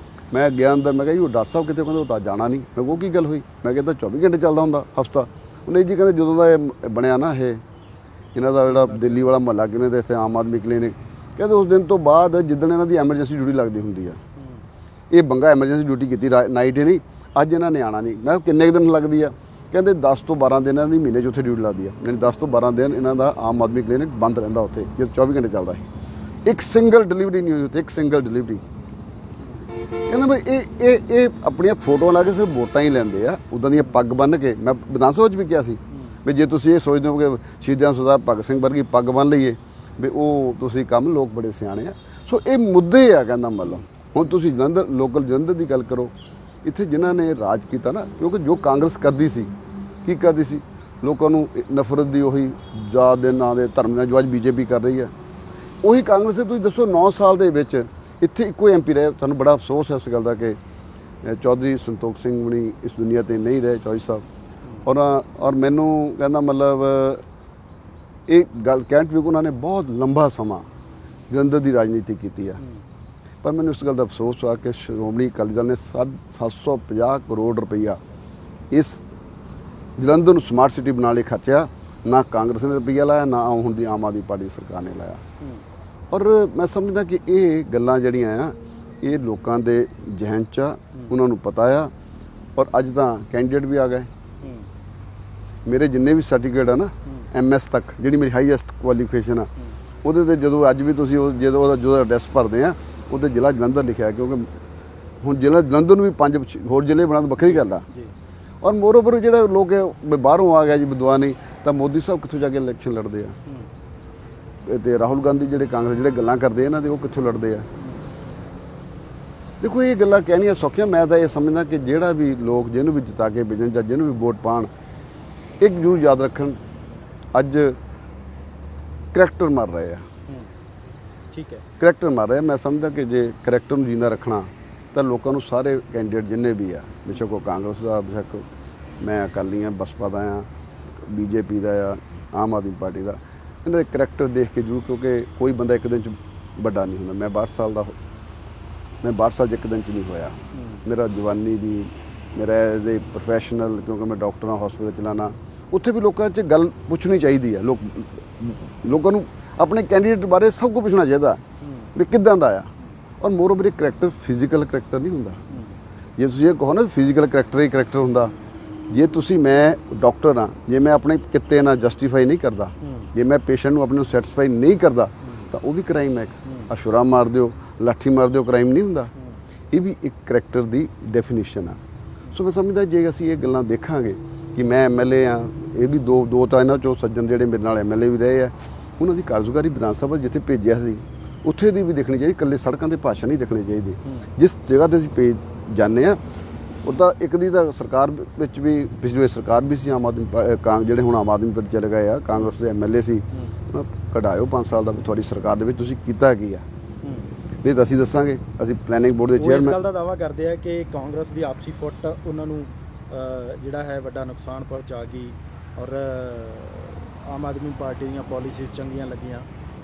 ਮੈਂ ਗਿਆ ਅੰਦਰ, ਮੈਂ ਕਿਹਾ ਜੀ ਉਹ ਡਾਕਟਰ ਸਾਹਿਬ ਕਿਤੇ? ਕਹਿੰਦੇ ਉਹ ਤਾਂ ਜਾਣਾ ਨਹੀਂ। ਮੈਂ ਉਹ ਕੀ ਗੱਲ ਹੋਈ? ਮੈਂ ਕਿਹਾ ਤਾਂ 24 ਘੰਟੇ ਚੱਲਦਾ ਹੁੰਦਾ ਹਫਤਾ। ਉਹਨੇ ਜੀ ਕਹਿੰਦੇ ਜਦੋਂ ਦਾ ਇਹ ਬਣਿਆ ਨਾ, ਇਹਨਾਂ ਦਾ ਜਿਹੜਾ ਦਿੱਲੀ ਵਾਲਾ ਮੁਹੱਲਾ ਕਿਨੇ ਤੇ ਇੱਥੇ ਆਮ ਆਦਮੀ ਕਲੀਨਿਕ, ਕਹਿੰਦੇ ਉਸ ਦਿਨ ਤੋਂ ਬਾਅਦ ਜਿੱਦਣ ਇਹਨਾਂ ਦੀ ਐਮਰਜੈਂਸੀ ਡਿਊਟੀ ਲੱਗਦੀ ਹੁੰਦੀ ਆ, ਇਹ ਬੰਗਾ ਐਮਰਜੈਂਸੀ ਡਿਊਟੀ ਕੀਤੀ ਨਾਈਟ ਹੀ ਨਹੀਂ, ਅੱਜ ਇਹਨਾਂ ਨੇ ਆਉਣਾ ਨਹੀਂ। ਮੈਂ ਕਿੰਨੇ ਦਿਨ ਲੱਗਦੀ ਆ? ਕਹਿੰਦੇ 10 ਤੋਂ 12 ਦਿਨ ਇਹਨਾਂ ਦੀ ਮਹੀਨੇ 'ਚ ਉੱਥੇ ਡਿਊਟੀ ਲੱਗਦੀ ਆ। ਯਾਨੀ 10 ਤੋਂ 12 ਦਿਨ ਇਹਨਾਂ ਦਾ ਆਮ ਆਦਮੀ ਕਲੀਨਿਕ ਬੰਦ ਰਹਿੰਦਾ ਉੱਥੇ, ਜਦ 24 ਘੰਟੇ ਚੱਲਦਾ ਸੀ। ਇੱਕ ਸਿੰਗਲ ਡਿਲੀਵਰੀ ਨਹੀਂ ਹੋਈ ਉੱਥੇ, ਇੱਕ ਸਿੰਗਲ ਡਿਲੀਵਰੀ। ਕਹਿੰਦਾ ਬਈ ਇਹ ਆਪਣੀਆਂ ਫੋਟੋਆਂ ਲਾ ਕੇ ਸਿਰਫ ਵੋਟਾਂ ਹੀ ਲੈਂਦੇ ਆ, ਉੱਦਾਂ ਦੀਆਂ ਪੱਗ ਬੰਨ੍ਹ ਕੇ। ਮੈਂ ਵਿਧਾਨ ਸਭਾ 'ਚ ਵੀ ਕਿਹਾ ਸੀ ਵੀ ਜੇ ਤੁਸੀਂ ਇਹ ਸੋਚਦੇ ਹੋ ਕਿ ਸ਼ਹੀਦਾਂ ਸਰਦਾਰ ਭਗਤ ਸਿੰਘ ਵਰਗੀ ਪੱਗ ਬੰਨ੍ਹ ਲਈਏ ਵੀ ਉਹ ਤੁਸੀਂ ਕੰਮ, ਲੋਕ ਬੜੇ ਸਿਆਣੇ ਆ। ਸੋ ਇਹ ਮੁੱਦੇ ਆ। ਕਹਿੰਦਾ ਮਤਲਬ ਹੁਣ ਤੁਸੀਂ ਲੋਕਲ ਜਲੰਧਰ ਦੀ ਗੱਲ ਕਰੋ, ਇੱਥੇ ਜਿਨ੍ਹਾਂ ਨੇ ਰਾਜ ਕੀਤਾ ਨਾ, ਕਿਉਂਕਿ ਜੋ ਕਾਂਗਰਸ ਕਰਦੀ ਸੀ, ਕੀ ਕਰਦੀ ਸੀ? ਲੋਕਾਂ ਨੂੰ ਨਫ਼ਰਤ ਦੀ ਉਹੀ ਜਾਤ ਦੇ ਨਾਂ ਦੇ ਧਰਮ ਨਾਲ, ਜੋ ਅੱਜ BJP ਕਰ ਰਹੀ ਹੈ, ਉਹੀ ਕਾਂਗਰਸ ਦੇ। ਤੁਸੀਂ ਦੱਸੋ 9 ਸਾਲ ਦੇ ਵਿੱਚ ਇੱਥੇ ਇੱਕੋ MP ਰਹੇ। ਸਾਨੂੰ ਬੜਾ ਅਫਸੋਸ ਹੈ ਇਸ ਗੱਲ ਦਾ ਕਿ ਚੌਧਰੀ ਸੰਤੋਖ ਸਿੰਘ ਹੁਣੀ ਇਸ ਦੁਨੀਆ 'ਤੇ ਨਹੀਂ ਰਹੇ, ਚੌਧਰੀ ਸਾਹਿਬ। ਔਰ ਮੈਨੂੰ ਕਹਿੰਦਾ ਮਤਲਬ ਇਹ ਗੱਲ ਕਹਿਣ ਵੀ ਉਹਨਾਂ ਨੇ ਬਹੁਤ ਲੰਬਾ ਸਮਾਂ ਜਲੰਧਰ ਦੀ ਰਾਜਨੀਤੀ ਕੀਤੀ ਆ। ਪਰ ਮੈਨੂੰ ਇਸ ਗੱਲ ਦਾ ਅਫਸੋਸ ਹੋਇਆ ਕਿ ਸ਼੍ਰੋਮਣੀ ਅਕਾਲੀ ਦਲ ਨੇ 750 ਕਰੋੜ ਰੁਪਈਆ ਇਸ ਜਲੰਧਰ ਨੂੰ ਸਮਾਰਟ ਸਿਟੀ ਬਣਾਉਣ ਲਈ ਖਰਚਿਆ। ਨਾ ਕਾਂਗਰਸ ਨੇ ਰੁਪਈਆ ਲਾਇਆ, ਨਾ ਹੁਣ ਦੀ ਆਮ ਆਦਮੀ ਪਾਰਟੀ ਸਰਕਾਰ ਨੇ ਲਾਇਆ। ਔਰ ਮੈਂ ਸਮਝਦਾ ਕਿ ਇਹ ਗੱਲਾਂ ਜਿਹੜੀਆਂ ਆ, ਇਹ ਲੋਕਾਂ ਦੇ ਜ਼ਿਹਨ 'ਚ ਆ, ਉਹਨਾਂ ਨੂੰ ਪਤਾ ਆ। ਔਰ ਅੱਜ ਤਾਂ ਕੈਂਡੀਡੇਟ ਵੀ ਆ ਗਏ। ਮੇਰੇ ਜਿੰਨੇ ਵੀ ਸਰਟੀਫਿਕੇਟ ਆ ਨਾ, MS ਤੱਕ, ਜਿਹੜੀ ਮੇਰੀ ਹਾਈਐਸਟ ਕੁਆਲੀਫਿਕੇਸ਼ਨ ਆ, ਉਹਦੇ 'ਤੇ ਜਦੋਂ ਅੱਜ ਵੀ ਤੁਸੀਂ ਜਦੋਂ ਉਹਦਾ ਐਡਰੈਸ ਭਰਦੇ ਆ, ਉਹਦੇ ਜ਼ਿਲ੍ਹਾ ਜਲੰਧਰ ਲਿਖਿਆ। ਕਿਉਂਕਿ ਹੁਣ ਜ਼ਿਲ੍ਹਾ ਜਲੰਧਰ ਨੂੰ ਵੀ 5 ਹੋਰ ਜ਼ਿਲ੍ਹੇ ਬਣਾ ਤੋਂ ਵੱਖਰੀ ਗੱਲ ਆ। ਔਰ ਮੋਰਓਵਰ ਜਿਹੜਾ ਲੋਕ ਬਾਹਰੋਂ ਆ ਗਿਆ ਜੀ ਵਿਦਵਾਨ ਨਹੀਂ, ਤਾਂ ਮੋਦੀ ਸਾਹਿਬ ਕਿੱਥੋਂ ਜਾ ਕੇ ਇਲੈਕਸ਼ਨ ਲੜਦੇ ਆ? ਅਤੇ ਰਾਹੁਲ ਗਾਂਧੀ ਜਿਹੜੇ ਕਾਂਗਰਸ ਜਿਹੜੇ ਗੱਲਾਂ ਕਰਦੇ ਇਹਨਾਂ ਦੇ, ਉਹ ਕਿੱਥੋਂ ਲੜਦੇ ਆ? ਦੇਖੋ ਇਹ ਗੱਲਾਂ ਕਹਿਣੀਆਂ ਸੌਖੀਆਂ। ਮੈਂ ਤਾਂ ਇਹ ਸਮਝਦਾ ਕਿ ਜਿਹੜਾ ਵੀ ਲੋਕ ਜਿਹਨੂੰ ਵੀ ਜਿਤਾ ਕੇ ਭੇਜਣ ਜਾਂ ਜਿਹਨੂੰ ਵੀ ਵੋਟ ਪਾਉਣ, ਇੱਕ ਜ਼ਰੂਰ ਯਾਦ ਰੱਖਣ, ਅੱਜ ਕਰੈਕਟਰ ਮਰ ਰਹੇ ਆ। ਠੀਕ ਹੈ, ਕਰੈਕਟਰ ਮਰ ਰਿਹਾ। ਮੈਂ ਸਮਝਦਾ ਕਿ ਜੇ ਕਰੈਕਟਰ ਨੂੰ ਜਿੰਦਾ ਰੱਖਣਾ ਤਾਂ ਲੋਕਾਂ ਨੂੰ ਸਾਰੇ ਕੈਂਡੀਡੇਟ ਜਿੰਨੇ ਵੀ ਆ, ਬੇਸ਼ੱਕ ਉਹ ਕਾਂਗਰਸ ਦਾ, ਬੇਸ਼ੱਕ ਮੈਂ ਅਕਾਲੀ ਹਾਂ, ਬਸਪਾ ਦਾ ਆ, ਬੀਜੇਪੀ ਦਾ ਆ, ਆਮ ਆਦਮੀ ਪਾਰਟੀ ਦਾ, ਇਹਨਾਂ ਦੇ ਕਰੈਕਟਰ ਦੇਖ ਕੇ ਜ਼ਰੂਰ, ਕਿਉਂਕਿ ਕੋਈ ਬੰਦਾ ਇੱਕ ਦਿਨ 'ਚ ਵੱਡਾ ਨਹੀਂ ਹੁੰਦਾ। ਮੈਂ 62 ਸਾਲ ਦਾ, ਮੈਂ 62 ਸਾਲ 'ਚ ਇੱਕ ਦਿਨ 'ਚ ਨਹੀਂ ਹੋਇਆ। ਮੇਰਾ ਜਵਾਨੀ ਵੀ, ਮੇਰਾ ਐਜ਼ ਏ ਪ੍ਰੋਫੈਸ਼ਨਲ, ਕਿਉਂਕਿ ਮੈਂ ਡਾਕਟਰ ਹਾਂ, ਹਸਪੀਟਲ ਚਲਾਉਣਾ, ਉੱਥੇ ਵੀ ਲੋਕਾਂ 'ਚ ਗੱਲ ਪੁੱਛਣੀ ਚਾਹੀਦੀ ਹੈ। ਲੋਕਾਂ ਨੂੰ ਆਪਣੇ ਕੈਂਡੀਡੇਟ ਬਾਰੇ ਸਭ ਕੁਝ ਪੁੱਛਣਾ ਚਾਹੀਦਾ ਵੀ ਕਿੱਦਾਂ ਦਾ ਆ। ਔਰ ਮੋਰਓਵਰ ਇਹ ਕਰੈਕਟਰ ਫਿਜ਼ੀਕਲ ਕਰੈਕਟਰ ਨਹੀਂ ਹੁੰਦਾ। ਜੇ ਤੁਸੀਂ ਇਹ ਕਹੋ ਨਾ ਫਿਜ਼ੀਕਲ ਕਰੈਕਟਰ ਹੀ ਕਰੈਕਟਰ ਹੁੰਦਾ, ਜੇ ਤੁਸੀਂ, ਮੈਂ ਡਾਕਟਰ ਹਾਂ, ਜੇ ਮੈਂ ਆਪਣੇ ਕਿੱਤੇ ਨਾਲ ਜਸਟੀਫਾਈ ਨਹੀਂ ਕਰਦਾ, ਜੇ ਮੈਂ ਪੇਸ਼ੈਂਟ ਨੂੰ ਆਪਣੇ ਨੂੰ ਸੈਟੀਸਫਾਈ ਨਹੀਂ ਕਰਦਾ, ਤਾਂ ਉਹ ਵੀ ਕ੍ਰਾਈਮ ਹੈ। ਅਸ਼ੁਰਾ ਮਾਰ ਦਿਓ, ਲਾਠੀ ਮਾਰ ਦਿਓ, ਕ੍ਰਾਈਮ ਨਹੀਂ ਹੁੰਦਾ। ਇਹ ਵੀ ਇੱਕ ਕਰੈਕਟਰ ਦੀ ਡੈਫੀਨੇਸ਼ਨ ਆ। ਸੋ ਮੈਂ ਸਮਝਦਾ ਜੇ ਅਸੀਂ ਇਹ ਗੱਲਾਂ ਦੇਖਾਂਗੇ ਕਿ ਮੈਂ ਐਮਐਲਏ ਆ, ਇਹ ਵੀ ਦੋ ਤਾਂ ਇਹਨਾਂ 'ਚੋਂ ਸੱਜਣ ਜਿਹੜੇ ਮੇਰੇ ਨਾਲ ਐਮਐਲਏ ਵੀ ਰਹੇ ਆ, ਉਹਨਾਂ ਦੀ ਕਾਰਜਕਾਰੀ ਵਿਧਾਨ ਸਭਾ ਜਿੱਥੇ ਭੇਜਿਆ ਸੀ ਉੱਥੇ ਦੀ ਵੀ ਦੇਖਣੀ ਚਾਹੀਦੀ, ਇਕੱਲੇ ਸੜਕਾਂ 'ਤੇ ਭਾਸ਼ਣ ਨਹੀਂ ਦੇਖਣੇ ਚਾਹੀਦੇ। ਜਿਸ ਜਗ੍ਹਾ 'ਤੇ ਅਸੀਂ ਜਾਂਦੇ ਹਾਂ, ਉੱਦਾਂ ਇੱਕ ਦੀ ਤਾਂ ਸਰਕਾਰ ਵਿੱਚ ਵੀ, ਪਿਛਲੀ ਸਰਕਾਰ ਵੀ ਸੀ, ਆਮ ਆਦਮੀ ਜਿਹੜੇ ਹੁਣ ਆਮ ਆਦਮੀ ਪਾਰਟੀ ਚਲੇ ਗਏ ਆ, ਕਾਂਗਰਸ ਦੇ ਐਮਐਲਏ ਸੀ, ਕਢਾਇਓ 5 ਸਾਲ ਦਾ ਤੁਹਾਡੀ ਸਰਕਾਰ ਦੇ ਵਿੱਚ ਤੁਸੀਂ ਕੀਤਾ ਕੀ ਆ, ਨਹੀਂ ਤਾਂ ਅਸੀਂ ਦੱਸਾਂਗੇ। ਅਸੀਂ ਪਲੈਨਿੰਗ ਬੋਰਡ ਦੇ ਚੇਅਰਮੈਨ, ਇਸ ਗੱਲ ਦਾ ਦਾਅਵਾ ਕਰਦੇ ਆ ਕਿ ਕਾਂਗਰਸ ਦੀ ਆਪਸੀ ਫੁੱਟ ਉਹਨਾਂ ਨੂੰ ਜਿਹੜਾ ਹੈ ਵੱਡਾ ਨੁਕਸਾਨ ਪਹੁੰਚਾ ਗਈ, ਔਰ ਆਮ ਆਦਮੀ ਪਾਰਟੀ ਦੀਆਂ ਪਾਲਿਸੀਜ਼ ਚੰਗੀਆਂ ਲੱਗੀਆਂ।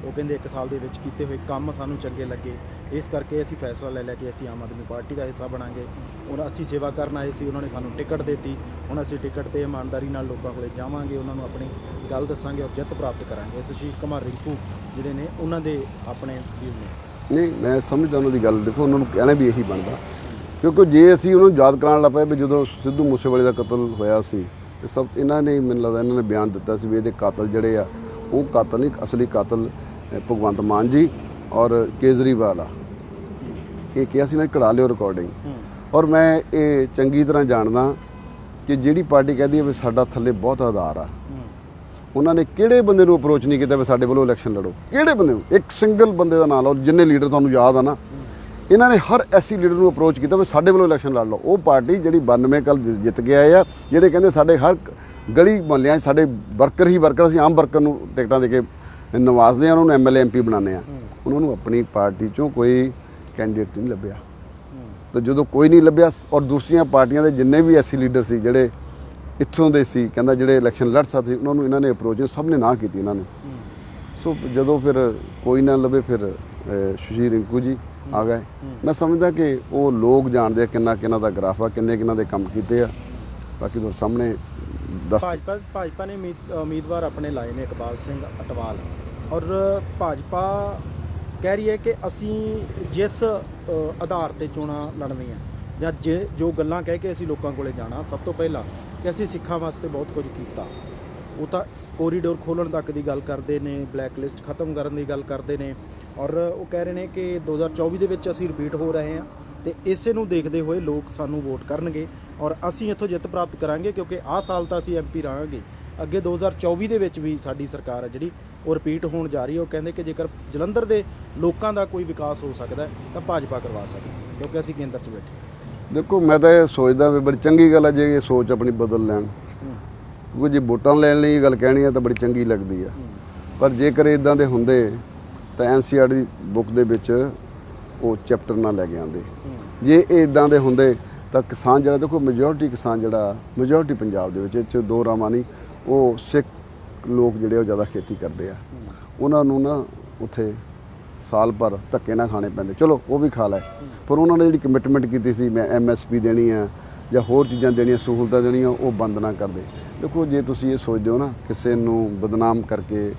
ਉਹ ਕਹਿੰਦੇ 1 ਸਾਲ ਦੇ ਵਿੱਚ ਕੀਤੇ ਹੋਏ ਕੰਮ ਸਾਨੂੰ ਚੰਗੇ ਲੱਗੇ, ਇਸ ਕਰਕੇ ਅਸੀਂ ਫੈਸਲਾ ਲੈ ਲਿਆ ਕਿ ਅਸੀਂ ਆਮ ਆਦਮੀ ਪਾਰਟੀ ਦਾ ਹਿੱਸਾ ਬਣਾਂਗੇ। ਹੁਣ ਅਸੀਂ ਸੇਵਾ ਕਰਨ ਆਏ ਸੀ, ਉਹਨਾਂ ਨੇ ਸਾਨੂੰ ਟਿਕਟ ਦਿੱਤੀ, ਹੁਣ ਅਸੀਂ ਟਿਕਟ 'ਤੇ ਇਮਾਨਦਾਰੀ ਨਾਲ ਲੋਕਾਂ ਕੋਲੇ ਜਾਵਾਂਗੇ, ਉਹਨਾਂ ਨੂੰ ਆਪਣੀ ਗੱਲ ਦੱਸਾਂਗੇ ਔਰ ਜਿੱਤ ਪ੍ਰਾਪਤ ਕਰਾਂਗੇ। ਸੁਸ਼ੀਲ ਕੁਮਾਰ ਰਿੰਕੂ ਜਿਹੜੇ ਨੇ, ਉਹਨਾਂ ਦੇ ਆਪਣੇ ਵੀਰ ਨੇ। ਨਹੀਂ, ਮੈਂ ਸਮਝਦਾ ਉਹਨਾਂ ਦੀ ਗੱਲ। ਦੇਖੋ, ਉਹਨਾਂ ਨੂੰ ਕਹਿਣਾ ਵੀ ਇਹੀ ਬਣਦਾ, ਕਿਉਂਕਿ ਜੇ ਅਸੀਂ ਉਹਨੂੰ ਯਾਦ ਕਰਾਉਣ ਲੱਗ ਪਏ ਵੀ ਜਦੋਂ ਸਿੱਧੂ ਮੂਸੇਵਾਲੇ ਦਾ ਕਤਲ ਹੋਇਆ ਸੀ, ਤੇ ਸਭ ਇਹਨਾਂ ਨੇ, ਮੈਨੂੰ ਲੱਗਦਾ ਇਹਨਾਂ ਨੇ ਬਿਆਨ ਦਿੱਤਾ ਸੀ ਵੀ ਇਹਦੇ ਕਾਤਲ ਜਿਹੜੇ ਆ, ਉਹ ਕਾਤਲ ਨਹੀਂ, ਅਸਲੀ ਕਾਤਲ ਭਗਵੰਤ ਮਾਨ ਜੀ ਔਰ ਕੇਜਰੀਵਾਲ ਆ। ਇਹ ਕਿਹਾ ਸੀ ਨਾ, ਕਢਾ ਲਿਓ ਰਿਕਾਰਡਿੰਗ। ਔਰ ਮੈਂ ਇਹ ਚੰਗੀ ਤਰ੍ਹਾਂ ਜਾਣਦਾ ਕਿ ਜਿਹੜੀ ਪਾਰਟੀ ਕਹਿੰਦੀ ਹੈ ਵੀ ਸਾਡਾ ਥੱਲੇ ਬਹੁਤ ਆਧਾਰ ਆ, ਉਹਨਾਂ ਨੇ ਕਿਹੜੇ ਬੰਦੇ ਨੂੰ ਅਪਰੋਚ ਨਹੀਂ ਕੀਤਾ ਵੀ ਸਾਡੇ ਵੱਲੋਂ ਇਲੈਕਸ਼ਨ ਲੜੋ। ਕਿਹੜੇ ਬੰਦੇ ਨੂੰ? ਇੱਕ ਸਿੰਗਲ ਬੰਦੇ ਦਾ ਨਾਮ ਲਓ, ਜਿੰਨੇ ਲੀਡਰ ਤੁਹਾਨੂੰ ਯਾਦ ਆ ਨਾ, ਇਹਨਾਂ ਨੇ ਹਰ ਐਸੀ ਲੀਡਰ ਨੂੰ ਅਪਰੋਚ ਕੀਤਾ ਵੀ ਸਾਡੇ ਵੱਲੋਂ ਇਲੈਕਸ਼ਨ ਲੜ ਲਓ। ਉਹ ਪਾਰਟੀ ਜਿਹੜੀ 92 ਕੱਲ ਜਿੱਤ ਕੇ ਆਏ ਆ, ਜਿਹੜੇ ਕਹਿੰਦੇ ਸਾਡੇ ਹਰ ਗਲੀ ਮੁਹੱਲਿਆਂ 'ਚ ਸਾਡੇ ਵਰਕਰ ਹੀ ਵਰਕਰ, ਅਸੀਂ ਆਮ ਵਰਕਰ ਨੂੰ ਟਿਕਟਾਂ ਦੇ ਕੇ ਨਵਾਜ਼ਦੇ ਹਾਂ, ਉਹਨਾਂ ਨੂੰ ਐਮਐਲਏ ਐਮਪੀ ਬਣਾਉਂਦੇ ਆ, ਉਹਨਾਂ ਨੂੰ ਆਪਣੀ ਪਾਰਟੀ 'ਚੋਂ ਕੋਈ ਕੈਂਡੀਡੇਟ ਨਹੀਂ ਲੱਭਿਆ। ਤਾਂ ਜਦੋਂ ਕੋਈ ਨਹੀਂ ਲੱਭਿਆ, ਔਰ ਦੂਸਰੀਆਂ ਪਾਰਟੀਆਂ ਦੇ ਜਿੰਨੇ ਵੀ ਐਸੀ ਲੀਡਰ ਸੀ ਜਿਹੜੇ ਇੱਥੋਂ ਦੇ ਸੀ, ਕਹਿੰਦਾ ਜਿਹੜੇ ਇਲੈਕਸ਼ਨ ਲੜ ਸਕਦੇ ਸੀ, ਉਹਨਾਂ ਨੂੰ ਇਹਨਾਂ ਨੇ ਅਪਰੋਚ, ਸਭ ਨੇ ਨਾ ਕੀਤੀ ਇਹਨਾਂ ਨੂੰ। ਸੋ ਜਦੋਂ ਫਿਰ ਕੋਈ ਨਾ ਲੱਭੇ, ਫਿਰ ਸੁਸ਼ੀਲ ਰਿੰਕੂ ਜੀ ਆ ਗਏ। ਮੈਂ ਸਮਝਦਾ ਕਿ ਉਹ ਲੋਕ ਜਾਣਦੇ ਆ ਕਿੰਨਾ ਕਿੰਨਾ ਦਾ ਗ੍ਰਾਫ ਆ, ਕਿੰਨੇ ਕਿੰਨਾ ਦੇ ਕੰਮ ਕੀਤੇ ਆ। ਬਾਕੀ ਤੁਹਾਡੇ ਸਾਹਮਣੇ ਦੱਸ। ਭਾਜਪਾ ਨੇ ਉਮੀਦਵਾਰ ਆਪਣੇ ਲਾਏ ਨੇ ਇਕਬਾਲ ਸਿੰਘ ਅਟਵਾਲ, ਔਰ ਭਾਜਪਾ ਕਹਿ ਰਹੀ ਹੈ ਕਿ ਅਸੀਂ ਜਿਸ ਆਧਾਰ 'ਤੇ ਚੋਣਾਂ ਲੜਨੀਆਂ, ਜਾਂ ਜੋ ਗੱਲਾਂ ਕਹਿ ਕੇ ਅਸੀਂ ਲੋਕਾਂ ਕੋਲੇ ਜਾਣਾ, ਸਭ ਤੋਂ ਪਹਿਲਾਂ ਕਿ ਅਸੀਂ ਸਿੱਖਾਂ ਵਾਸਤੇ ਬਹੁਤ ਕੁਝ ਕੀਤਾ, ਉਹ ਤਾਂ ਕੋਰੀਡੋਰ ਖੋਲ੍ਹਣ ਤੱਕ ਦੀ ਗੱਲ ਕਰਦੇ ਨੇ, ਬਲੈਕ ਲਿਸਟ ਖਤਮ ਕਰਨ ਦੀ ਗੱਲ ਕਰਦੇ ਨੇ, ਔਰ ਉਹ ਕਹਿ ਰਹੇ ਨੇ ਕਿ 2024 ਦੇ ਵਿੱਚ ਅਸੀਂ ਰਿਪੀਟ ਹੋ ਰਹੇ ਹਾਂ, ਤੇ ਇਸੇ ਨੂੰ ਦੇਖਦੇ ਹੋਏ ਲੋਕ ਸਾਨੂੰ ਵੋਟ ਕਰਨਗੇ ਔਰ ਅਸੀਂ ਇੱਥੋਂ ਜਿੱਤ ਪ੍ਰਾਪਤ ਕਰਾਂਗੇ, ਕਿਉਂਕਿ ਆਹ ਸਾਲ ਤਾਂ ਅਸੀਂ ਐਮਪੀ ਰਹਾਂਗੇ, ਅੱਗੇ 2024 ਦੇ ਵਿੱਚ ਵੀ ਸਾਡੀ ਸਰਕਾਰ ਹੈ ਜਿਹੜੀ ਉਹ ਰਿਪੀਟ ਹੋਣ ਜਾ ਰਹੀ ਹੈ। ਉਹ ਕਹਿੰਦੇ ਕਿ ਜੇਕਰ ਜਲੰਧਰ ਦੇ ਲੋਕਾਂ ਦਾ ਕੋਈ ਵਿਕਾਸ ਹੋ ਸਕਦਾ ਤਾਂ ਭਾਜਪਾ ਕਰਵਾ ਸਕਦੀ, ਕਿਉਂਕਿ ਅਸੀਂ ਕੇਂਦਰ 'ਚ ਬੈਠੇ। ਦੇਖੋ, ਮੈਂ ਤਾਂ ਇਹ ਸੋਚਦਾ ਵੀ ਬੜੀ ਚੰਗੀ ਗੱਲ ਹੈ ਜੇ ਇਹ ਸੋਚ ਆਪਣੀ ਬਦਲ ਲੈਣ, ਕਿਉਂਕਿ ਜੇ ਵੋਟਾਂ ਲੈਣ ਲਈ ਇਹ ਗੱਲ ਕਹਿਣੀ ਹੈ ਤਾਂ ਬੜੀ ਚੰਗੀ ਲੱਗਦੀ ਆ, ਪਰ ਜੇਕਰ ਇਦਾਂ ਦੇ ਹੁੰਦੇ ਤਾਂ ਐਨਸੀਆਰਟੀ ਦੀ ਬੁੱਕ ਦੇ ਵਿੱਚ ਉਹ ਚੈਪਟਰ ਨਾ ਲੈ ਕੇ ਆਉਂਦੇ। ਜੇ ਇਹ ਇਦਾਂ ਦੇ ਹੁੰਦੇ ਤਾਂ ਕਿਸਾਨ ਜਿਹੜਾ, ਦੇਖੋ ਮੈਜੋਰਟੀ ਕਿਸਾਨ ਜਿਹੜਾ, ਮੈਜੋਰਟੀ ਪੰਜਾਬ ਦੇ ਵਿੱਚ, ਇਹ 'ਚ ਦੋ ਰਾਮਾਂ ਨਹੀਂ, ਉਹ ਸਿੱਖ ਲੋਕ ਜਿਹੜੇ ਉਹ ਜ਼ਿਆਦਾ ਖੇਤੀ ਕਰਦੇ ਆ, ਉਹਨਾਂ ਨੂੰ ਨਾ ਉੱਥੇ ਸਾਲ ਭਰ ਧੱਕੇ ਨਾ ਖਾਣੇ ਪੈਂਦੇ। ਚਲੋ ਉਹ ਵੀ ਖਾ ਲੈ, ਪਰ ਉਹਨਾਂ ਨੇ ਜਿਹੜੀ ਕਮਿਟਮੈਂਟ ਕੀਤੀ ਸੀ, ਮੈਂ MSP ਦੇਣੀ ਆ ਜਾਂ ਹੋਰ ਚੀਜ਼ਾਂ ਦੇਣੀਆਂ, ਸਹੂਲਤਾਂ ਦੇਣੀਆਂ, ਉਹ ਬੰਦ ਨਾ ਕਰਦੇ। ਦੇਖੋ, ਜੇ ਤੁਸੀਂ ਇਹ ਸੋਚਦੇ ਹੋ ਨਾ ਕਿਸੇ ਨੂੰ ਬਦਨਾਮ ਕਰਕੇ,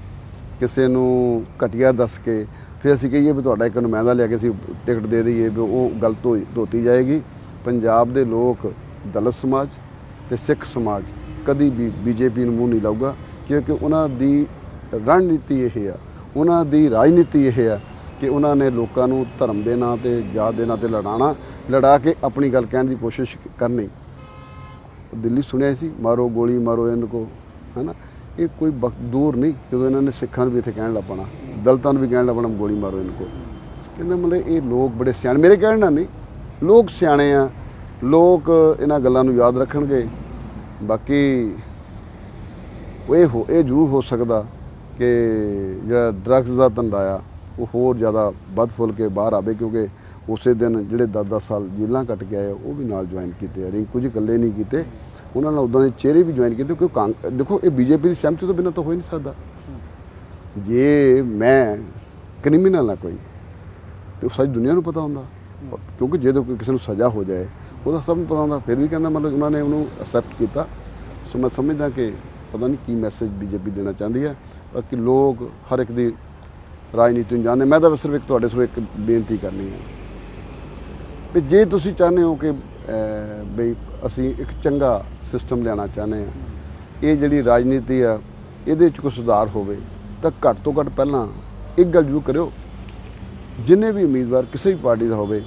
ਕਿਸੇ ਨੂੰ ਘਟੀਆ ਦੱਸ ਕੇ ਫਿਰ ਅਸੀਂ ਕਹੀਏ ਵੀ ਤੁਹਾਡਾ ਇੱਕ ਨੁਮਾਇੰਦਾ ਲਿਆ ਕੇ ਅਸੀਂ ਟਿਕਟ ਦੇ ਦਈਏ, ਵੀ ਉਹ ਗਲਤ ਧੋਤੀ ਜਾਏਗੀ। ਪੰਜਾਬ ਦੇ ਲੋਕ, ਦਲਿਤ ਸਮਾਜ ਤੇ ਸਿੱਖ ਸਮਾਜ ਕਦੀ ਵੀ BJP ਨੂੰ ਮੂੰਹ ਨਹੀਂ ਲਾਊਗਾ, ਕਿਉਂਕਿ ਉਹਨਾਂ ਦੀ ਰਣਨੀਤੀ ਇਹ ਆ, ਉਹਨਾਂ ਦੀ ਰਾਜਨੀਤੀ ਇਹ ਆ ਕਿ ਉਹਨਾਂ ਨੇ ਲੋਕਾਂ ਨੂੰ ਧਰਮ ਦੇ ਨਾਂ 'ਤੇ, ਜਾਤ ਦੇ ਨਾਂ 'ਤੇ ਲੜਾ ਕੇ ਆਪਣੀ ਗੱਲ ਕਹਿਣ ਦੀ ਕੋਸ਼ਿਸ਼ ਕਰਨੀ। ਦਿੱਲੀ ਸੁਣਿਆ ਸੀ, ਮਾਰੋ ਗੋਲੀ ਮਾਰੋ ਇਹਨਾਂ ਕੋ, ਹੈ ਨਾ। ਇਹ ਕੋਈ ਵਕਤ ਦੂਰ ਨਹੀਂ ਜਦੋਂ ਇਹਨਾਂ ਨੇ ਸਿੱਖਾਂ ਨੂੰ ਵੀ ਇੱਥੇ ਕਹਿਣ ਲੱਗ ਪੈਣਾ, ਦਲਿਤਾਂ ਨੂੰ ਵੀ ਕਹਿਣ ਲੱਗ ਪੈਣਾ ਗੋਲੀ ਮਾਰੋ ਇਹਨਾਂ ਕੋ। ਕਹਿੰਦਾ ਮਤਲਬ ਇਹ ਲੋਕ ਬੜੇ ਸਿਆਣੇ, ਮੇਰੇ ਕਹਿਣ ਨਾਲ ਨਹੀਂ, ਲੋਕ ਸਿਆਣੇ ਆ, ਲੋਕ ਇਹਨਾਂ ਗੱਲਾਂ ਨੂੰ ਯਾਦ ਰੱਖਣਗੇ। ਬਾਕੀ ਇਹ ਜ਼ਰੂਰ ਹੋ ਸਕਦਾ ਕਿ ਜਿਹੜਾ ਡਰੱਗਸ ਦਾ ਧੰਦਾ ਆ ਉਹ ਹੋਰ ਜ਼ਿਆਦਾ ਵੱਧ ਫੁੱਲ ਕੇ ਬਾਹਰ ਆਵੇ, ਕਿਉਂਕਿ ਉਸੇ ਦਿਨ ਜਿਹੜੇ 10-10 ਸਾਲ ਜੇਲ੍ਹਾਂ ਕੱਟ ਕੇ ਆਏ ਉਹ ਵੀ ਨਾਲ ਜੁਆਇਨ ਕੀਤੇ ਆ। ਰਿੰਕੂ ਜੀ ਇਕੱਲੇ ਨਹੀਂ ਕੀਤੇ, ਉਹਨਾਂ ਨਾਲ ਉੱਦਾਂ ਦੇ ਚਿਹਰੇ ਵੀ ਜੁਆਇਨ ਕੀਤੇ, ਕਿਉਂਕਿ ਦੇਖੋ ਇਹ ਬੀਜੇਪੀ ਦੀ ਸਹਿਮਤੀ ਤੋਂ ਬਿਨਾਂ ਤਾਂ ਹੋ ਹੀ ਨਹੀਂ ਸਕਦਾ। ਜੇ ਮੈਂ ਕ੍ਰਿਮੀਨਲ ਆ ਕੋਈ ਤੇ ਸਾਰੀ ਦੁਨੀਆ ਨੂੰ ਪਤਾ ਹੁੰਦਾ, ਕਿਉਂਕਿ ਜੇ ਕੋਈ ਕਿਸੇ ਨੂੰ ਸਜ਼ਾ ਹੋ ਜਾਏ ਉਹਦਾ ਸਭ ਨੂੰ ਪਤਾ ਹੁੰਦਾ, ਫਿਰ ਵੀ ਕਹਿੰਦਾ ਮਤਲਬ ਉਹਨਾਂ ਨੇ ਉਹਨੂੰ ਐਕਸੈਪਟ ਕੀਤਾ। ਸੋ ਮੈਂ ਸਮਝਦਾ ਕਿ ਪਤਾ ਨਹੀਂ ਕੀ ਮੈਸੇਜ ਬੀਜੇਪੀ ਦੇਣਾ ਚਾਹੁੰਦੀ ਹੈ। ਬਾਕੀ ਲੋਕ ਹਰ ਇੱਕ ਦੀ ਰਾਜਨੀਤੀ ਨੂੰ ਜਾਣਦੇ। ਮੈਂ ਤਾਂ ਸਿਰਫ ਇੱਕ ਤੁਹਾਡੇ ਤੋਂ ਇੱਕ ਬੇਨਤੀ ਕਰਨੀ ਹੈ ਵੀ ਜੇ ਤੁਸੀਂ ਚਾਹੁੰਦੇ ਹੋ ਕਿ ਬਈ ਅਸੀਂ ਇੱਕ ਚੰਗਾ ਸਿਸਟਮ ਲਿਆਉਣਾ ਚਾਹੁੰਦੇ ਹਾਂ, ਇਹ ਜਿਹੜੀ ਰਾਜਨੀਤੀ ਆ ਇਹਦੇ ਵਿੱਚ ਕੋਈ ਸੁਧਾਰ ਹੋਵੇ, ਤਾਂ ਘੱਟ ਤੋਂ ਘੱਟ ਪਹਿਲਾਂ ਇੱਕ ਗੱਲ ਜ਼ਰੂਰ ਕਰਿਓ, ਜਿੰਨੇ ਵੀ ਉਮੀਦਵਾਰ ਕਿਸੇ ਵੀ ਪਾਰਟੀ ਦਾ ਹੋਵੇ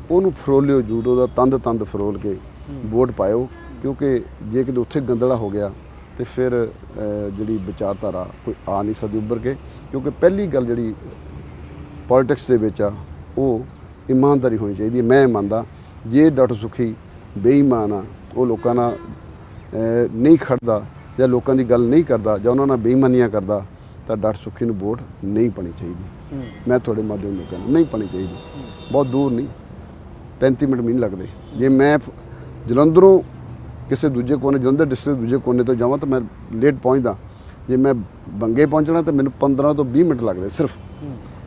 ਉਹਨੂੰ ਫਰੋਲਿਓ ਜ਼ਰੂਰ, ਉਹਦਾ ਤੰਦ ਫਰੋਲ ਕੇ ਵੋਟ ਪਾਇਓ। ਕਿਉਂਕਿ ਜੇ ਕਿਤੇ ਉੱਥੇ ਗੰਦਲਾ ਹੋ ਗਿਆ ਤੇ ਫਿਰ ਜਿਹੜੀ ਵਿਚਾਰਧਾਰਾ ਕੋਈ ਆ ਨਹੀਂ ਸਕਦੀ ਉੱਭਰ ਕੇ। ਕਿਉਂਕਿ ਪਹਿਲੀ ਗੱਲ ਜਿਹੜੀ ਪੋਲਿਟਿਕਸ ਦੇ ਵਿੱਚ ਆ ਉਹ ਇਮਾਨਦਾਰੀ ਹੋਣੀ ਚਾਹੀਦੀ ਹੈ। ਮੈਂ ਮੰਨਦਾ ਜੇ ਡਾਕਟਰ ਸੁਖੀ ਬੇਈਮਾਨ ਆ, ਉਹ ਲੋਕਾਂ ਨਾਲ ਨਹੀਂ ਖੜਦਾ ਜਾਂ ਲੋਕਾਂ ਦੀ ਗੱਲ ਨਹੀਂ ਕਰਦਾ ਜਾਂ ਉਹਨਾਂ ਨਾਲ ਬੇਈਮਾਨੀਆਂ ਕਰਦਾ, ਤਾਂ ਡਾਕਟਰ ਸੁਖੀ ਨੂੰ ਵੋਟ ਨਹੀਂ ਪਾਉਣੀ ਚਾਹੀਦੀ। ਮੈਂ ਤੁਹਾਡੇ ਮਾਧਿਅਮ ਨਾਲ ਕਹਿੰਦਾ ਨਹੀਂ ਪਾਉਣੀ ਚਾਹੀਦੀ। ਬਹੁਤ ਦੂਰ ਨਹੀਂ, 35 ਮਿੰਟ ਵੀ ਨਹੀਂ ਲੱਗਦੇ। ਜੇ ਮੈਂ ਜਲੰਧਰੋਂ ਕਿਸੇ ਦੂਜੇ ਕੋਨੇ, ਜਲੰਧਰ ਡਿਸਟ੍ਰਿਕਟ ਦੂਜੇ ਕੋਨੇ ਤੋਂ ਜਾਵਾਂ ਤਾਂ ਮੈਂ ਲੇਟ ਪਹੁੰਚਦਾ। ਜੇ ਮੈਂ ਬੰਗੇ ਪਹੁੰਚਣਾ ਤਾਂ ਮੈਨੂੰ 15 ਤੋਂ 20 ਮਿੰਟ ਲੱਗਦੇ ਸਿਰਫ।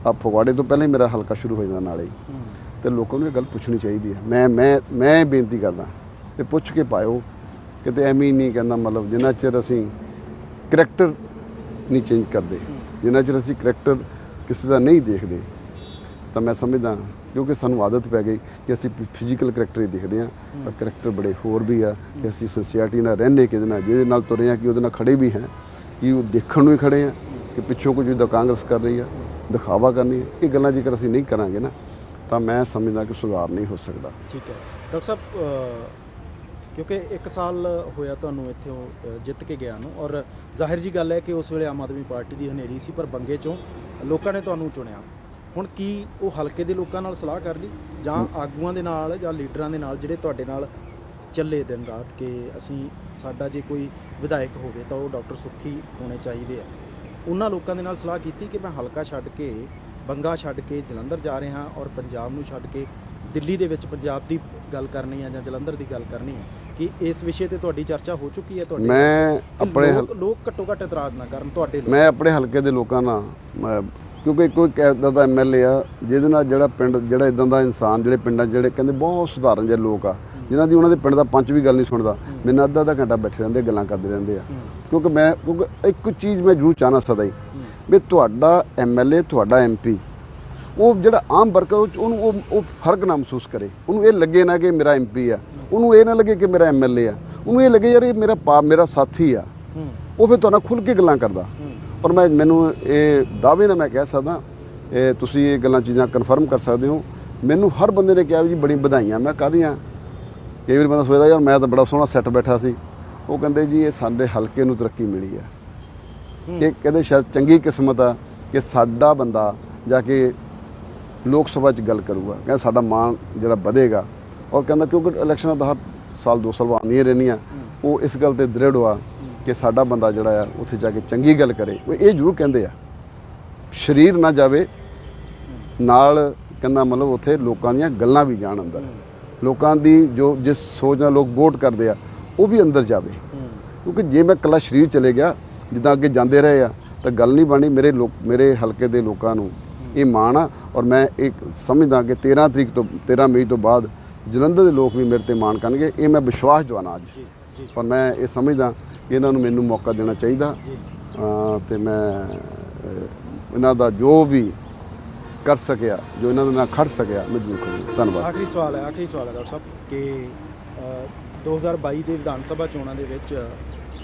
ਆ ਫਗਵਾੜੇ ਤੋਂ ਪਹਿਲਾਂ ਹੀ ਮੇਰਾ ਹਲਕਾ ਸ਼ੁਰੂ ਹੋ ਜਾਂਦਾ ਨਾਲੇ ਹੀ। ਤੇ ਲੋਕਾਂ ਨੂੰ ਇਹ ਗੱਲ ਪੁੱਛਣੀ ਚਾਹੀਦੀ ਹੈ। ਮੈਂ ਬੇਨਤੀ ਕਰਦਾ ਕਿ ਪੁੱਛ ਕੇ ਪਾਇਓ, ਕਿਤੇ ਐਵੇਂ ਹੀ ਨਹੀਂ ਕਹਿੰਦਾ ਮਤਲਬ ਜਿੰਨਾ ਚਿਰ ਅਸੀਂ ਕਰੈਕਟਰ ਨਹੀਂ ਚੇਂਜ ਕਰਦੇ, ਜਿੰਨਾ ਚਿਰ ਅਸੀਂ ਕਰੈਕਟਰ ਕਿਸੇ ਦਾ ਨਹੀਂ ਦੇਖਦੇ, ਤਾਂ ਮੈਂ ਸਮਝਦਾ ਕਿਉਂਕਿ ਸਾਨੂੰ ਆਦਤ ਪੈ ਗਈ ਕਿ ਅਸੀਂ ਫਿਜ਼ੀਕਲ ਕਰੈਕਟਰ ਹੀ ਦੇਖਦੇ ਹਾਂ, ਪਰ ਕਰੈਕਟਰ ਬੜੇ ਹੋਰ ਵੀ ਆ ਕਿ ਅਸੀਂ ਸਿੰਸੀਅਰਟੀ ਨਾਲ ਰਹਿੰਦੇ ਕਿਹਦੇ ਨਾਲ, ਜਿਹਦੇ ਨਾਲ ਤੁਰੇ ਹਾਂ, ਕਿ ਉਹਦੇ ਨਾਲ ਖੜੇ ਵੀ ਹੈ, ਕਿ ਉਹ ਦੇਖਣ ਨੂੰ ਹੀ ਖੜੇ ਹਾਂ, ਕਿ ਪਿੱਛੋਂ ਕੁਝ ਜਿੱਦਾਂ ਕਾਂਗਰਸ ਕਰ ਰਹੀ ਆ ਦਿਖਾਵਾ ਕਰਨੀ ਹੈ। ਇਹ ਗੱਲਾਂ ਜੇਕਰ ਅਸੀਂ ਨਹੀਂ ਕਰਾਂਗੇ ਨਾ, ਤਾਂ ਮੈਂ ਸਮਝਦਾ ਕਿ ਸੁਧਾਰ ਨਹੀਂ ਹੋ ਸਕਦਾ। ਠੀਕ ਹੈ ਡਾਕਟਰ ਸਾਹਿਬ, ਕਿਉਂਕਿ 1 ਸਾਲ ਹੋਇਆ ਤੁਹਾਨੂੰ ਇੱਥੇ ਜਿੱਤ ਕੇ ਗਿਆ ਨੂੰ, ਔਰ ਜ਼ਾਹਿਰ ਜੀ ਗੱਲ ਹੈ ਕਿ ਉਸ ਵੇਲੇ ਆਮ ਆਦਮੀ ਪਾਰਟੀ ਦੀ ਹਨੇਰੀ ਸੀ, ਪਰ ਬੰਗੇ 'ਚੋਂ ਲੋਕਾਂ ਨੇ ਤੁਹਾਨੂੰ ਚੁਣਿਆ। ਹੁਣ ਕੀ ਉਹ ਹਲਕੇ ਦੇ ਲੋਕਾਂ ਨਾਲ ਸਲਾਹ ਕਰ ਲਈ ਜਾਂ ਆਗੂਆਂ ਦੇ ਨਾਲ ਜਾਂ ਲੀਡਰਾਂ ਦੇ ਨਾਲ ਜਿਹੜੇ ਤੁਹਾਡੇ ਨਾਲ ਚੱਲੇ ਦਿਨ ਰਾਤ, ਕਿ ਅਸੀਂ ਸਾਡਾ ਜੇ ਕੋਈ ਵਿਧਾਇਕ ਹੋਵੇ ਤਾਂ ਉਹ ਡਾਕਟਰ ਸੁੱਖੀ ਹੋਣੇ ਚਾਹੀਦੇ ਆ, ਉਹਨਾਂ ਲੋਕਾਂ ਦੇ ਨਾਲ ਸਲਾਹ ਕੀਤੀ ਕਿ ਮੈਂ ਹਲਕਾ ਛੱਡ ਕੇ, ਬੰਗਾ ਛੱਡ ਕੇ ਜਲੰਧਰ ਜਾ ਰਿਹਾ ਔਰ ਪੰਜਾਬ ਨੂੰ ਛੱਡ ਕੇ ਦਿੱਲੀ ਦੇ ਵਿੱਚ ਪੰਜਾਬ ਦੀ ਗੱਲ ਕਰਨੀ ਹੈ ਜਾਂ ਜਲੰਧਰ ਦੀ ਗੱਲ ਕਰਨੀ ਹੈ, ਕਿ ਇਸ ਵਿਸ਼ੇ ਤੇ ਤੁਹਾਡੀ ਚਰਚਾ ਹੋ ਚੁੱਕੀ ਹੈ ਤੁਹਾਡੇ? ਮੈਂ ਆਪਣੇ ਲੋਕ ਘੱਟੋ ਘੱਟ ਇਤਰਾਜ਼ ਨਾ ਕਰਨ ਤੁਹਾਡੇ। ਮੈਂ ਆਪਣੇ ਹਲਕੇ ਦੇ ਲੋਕਾਂ ਨਾਲ, ਕਿਉਂਕਿ ਕੋਈ ਇੱਦਾਂ ਦਾ MLA ਆ ਜਿਹਦੇ ਨਾਲ ਜਿਹੜਾ ਪਿੰਡ, ਜਿਹੜਾ ਇਦਾਂ ਦਾ ਇਨਸਾਨ, ਜਿਹੜੇ ਪਿੰਡਾਂ ਜਿਹੜੇ ਕਹਿੰਦੇ ਬਹੁਤ ਸੁਧਾਰਨ ਜਿਹੇ ਲੋਕ ਆ, ਜਿਨ੍ਹਾਂ ਦੀ ਉਹਨਾਂ ਦੇ ਪਿੰਡ ਦਾ ਪੰਚ ਵੀ ਗੱਲ ਨਹੀਂ ਸੁਣਦਾ, ਮੈਨੂੰ ਅੱਧਾ ਘੰਟਾ ਬੈਠੇ ਰਹਿੰਦੇ, ਗੱਲਾਂ ਕਰਦੇ ਰਹਿੰਦੇ ਆ। ਕਿਉਂਕਿ ਇੱਕ ਚੀਜ਼ ਮੈਂ ਜ਼ਰੂਰ ਚਾਹਨਾ ਸਦਾ ਹੀ ਵੀ ਤੁਹਾਡਾ MLA, ਤੁਹਾਡਾ MP, ਉਹ ਜਿਹੜਾ ਆਮ ਵਰਕਰ ਉਹਨੂੰ ਉਹ ਫਰਕ ਨਾ ਮਹਿਸੂਸ ਕਰੇ। ਉਹਨੂੰ ਇਹ ਲੱਗੇ ਨਾ ਕਿ ਮੇਰਾ MP ਆ, ਉਹਨੂੰ ਇਹ ਨਾ ਲੱਗੇ ਕਿ ਮੇਰਾ MLA ਆ, ਉਹਨੂੰ ਇਹ ਲੱਗੇ ਯਾਰ ਇਹ ਮੇਰਾ ਸਾਥੀ ਆ। ਉਹ ਫਿਰ ਤੁਹਾਡੇ ਨਾਲ ਖੁੱਲ੍ਹ ਕੇ ਗੱਲਾਂ ਕਰਦਾ। ਔਰ ਮੈਨੂੰ ਇਹ ਦਾਅਵੇ ਨਾਲ ਮੈਂ ਕਹਿ ਸਕਦਾ, ਇਹ ਤੁਸੀਂ ਇਹ ਗੱਲਾਂ ਚੀਜ਼ਾਂ ਕਨਫਰਮ ਕਰ ਸਕਦੇ ਹੋ। ਮੈਨੂੰ ਹਰ ਬੰਦੇ ਨੇ ਕਿਹਾ ਵੀ ਜੀ ਬੜੀ ਵਧਾਈਆਂ। ਮੈਂ ਕਾਹਦੀਆਂ, ਕਈ ਵਾਰੀ ਬੰਦਾ ਸੋਚਦਾ ਯਾਰ ਮੈਂ ਤਾਂ ਬੜਾ ਸੋਹਣਾ ਸੈੱਟ ਬੈਠਾ ਸੀ। ਉਹ ਕਹਿੰਦੇ ਜੀ ਇਹ ਸਾਡੇ ਹਲਕੇ ਨੂੰ ਤਰੱਕੀ ਮਿਲੀ ਆ, ਇਹ ਕਹਿੰਦੇ ਸ਼ਾਇਦ ਚੰਗੀ ਕਿਸਮਤ ਆ ਕਿ ਸਾਡਾ ਬੰਦਾ ਜਾ ਕੇ ਲੋਕ ਸਭਾ 'ਚ ਗੱਲ ਕਰੂਗਾ, ਕਹਿੰਦਾ ਸਾਡਾ ਮਾਣ ਜਿਹੜਾ ਵਧੇਗਾ। ਔਰ ਕਹਿੰਦਾ ਕਿਉਂਕਿ ਇਲੈਕਸ਼ਨਾਂ ਤਾਂ ਹਰ ਸਾਲ 2 ਸਾਲ ਬਾਅਦ ਆਉਂਦੀਆਂ ਰਹਿੰਦੀਆਂ, ਉਹ ਇਸ ਗੱਲ 'ਤੇ ਦ੍ਰਿੜ ਆ ਕਿ ਸਾਡਾ ਬੰਦਾ ਜਿਹੜਾ ਆ ਉੱਥੇ ਜਾ ਕੇ ਚੰਗੀ ਗੱਲ ਕਰੇ। ਉਹ ਇਹ ਜ਼ਰੂਰ ਕਹਿੰਦੇ ਆ, ਸਰੀਰ ਨਾ ਜਾਵੇ ਨਾਲ, ਕਹਿੰਦਾ ਮਤਲਬ ਉੱਥੇ ਲੋਕਾਂ ਦੀਆਂ ਗੱਲਾਂ ਵੀ ਜਾਣ ਅੰਦਰ, ਲੋਕਾਂ ਦੀ ਜੋ ਜਿਸ ਸੋਚ ਨਾਲ ਲੋਕ ਵੋਟ ਕਰਦੇ ਆ ਉਹ ਵੀ ਅੰਦਰ ਜਾਵੇ। ਕਿਉਂਕਿ ਜੇ ਮੈਂ ਇਕੱਲਾ ਸਰੀਰ ਚਲੇ ਗਿਆ ਜਿੱਦਾਂ ਅੱਗੇ ਜਾਂਦੇ ਰਹੇ ਆ ਤਾਂ ਗੱਲ ਨਹੀਂ ਬਣੀ। ਮੇਰੇ ਹਲਕੇ ਦੇ ਲੋਕਾਂ ਨੂੰ ਇਹ ਮਾਣ ਆ। ਔਰ ਮੈਂ ਇੱਕ ਸਮਝਦਾ ਕਿ 13 ਮਈ ਤੋਂ ਬਾਅਦ ਜਲੰਧਰ ਦੇ ਲੋਕ ਵੀ ਮੇਰੇ 'ਤੇ ਮਾਣ ਕਰਨਗੇ। ਇਹ ਮੈਂ ਵਿਸ਼ਵਾਸ ਦਵਾਨਾ ਅੱਜ। ਪਰ ਮੈਂ ਇਹ ਸਮਝਦਾ ਕਿ ਇਹਨਾਂ ਨੂੰ ਮੈਨੂੰ ਮੌਕਾ ਦੇਣਾ ਚਾਹੀਦਾ, ਅਤੇ ਮੈਂ ਇਹਨਾਂ ਦਾ ਜੋ ਵੀ ਕਰ ਸਕਿਆ, ਜੋ ਇਹਨਾਂ ਦੇ ਨਾਲ ਖੜ ਸਕਿਆ, ਮੈਂ ਜ਼ਰੂਰ ਕਰਾਂਗਾ। ਧੰਨਵਾਦ। ਆਖਰੀ ਸਵਾਲ ਹੈ ਡਾਕਟਰ ਸਾਹਿਬ ਕਿ 2022 ਦੇ ਵਿਧਾਨ ਸਭਾ ਚੋਣਾਂ ਦੇ ਵਿੱਚ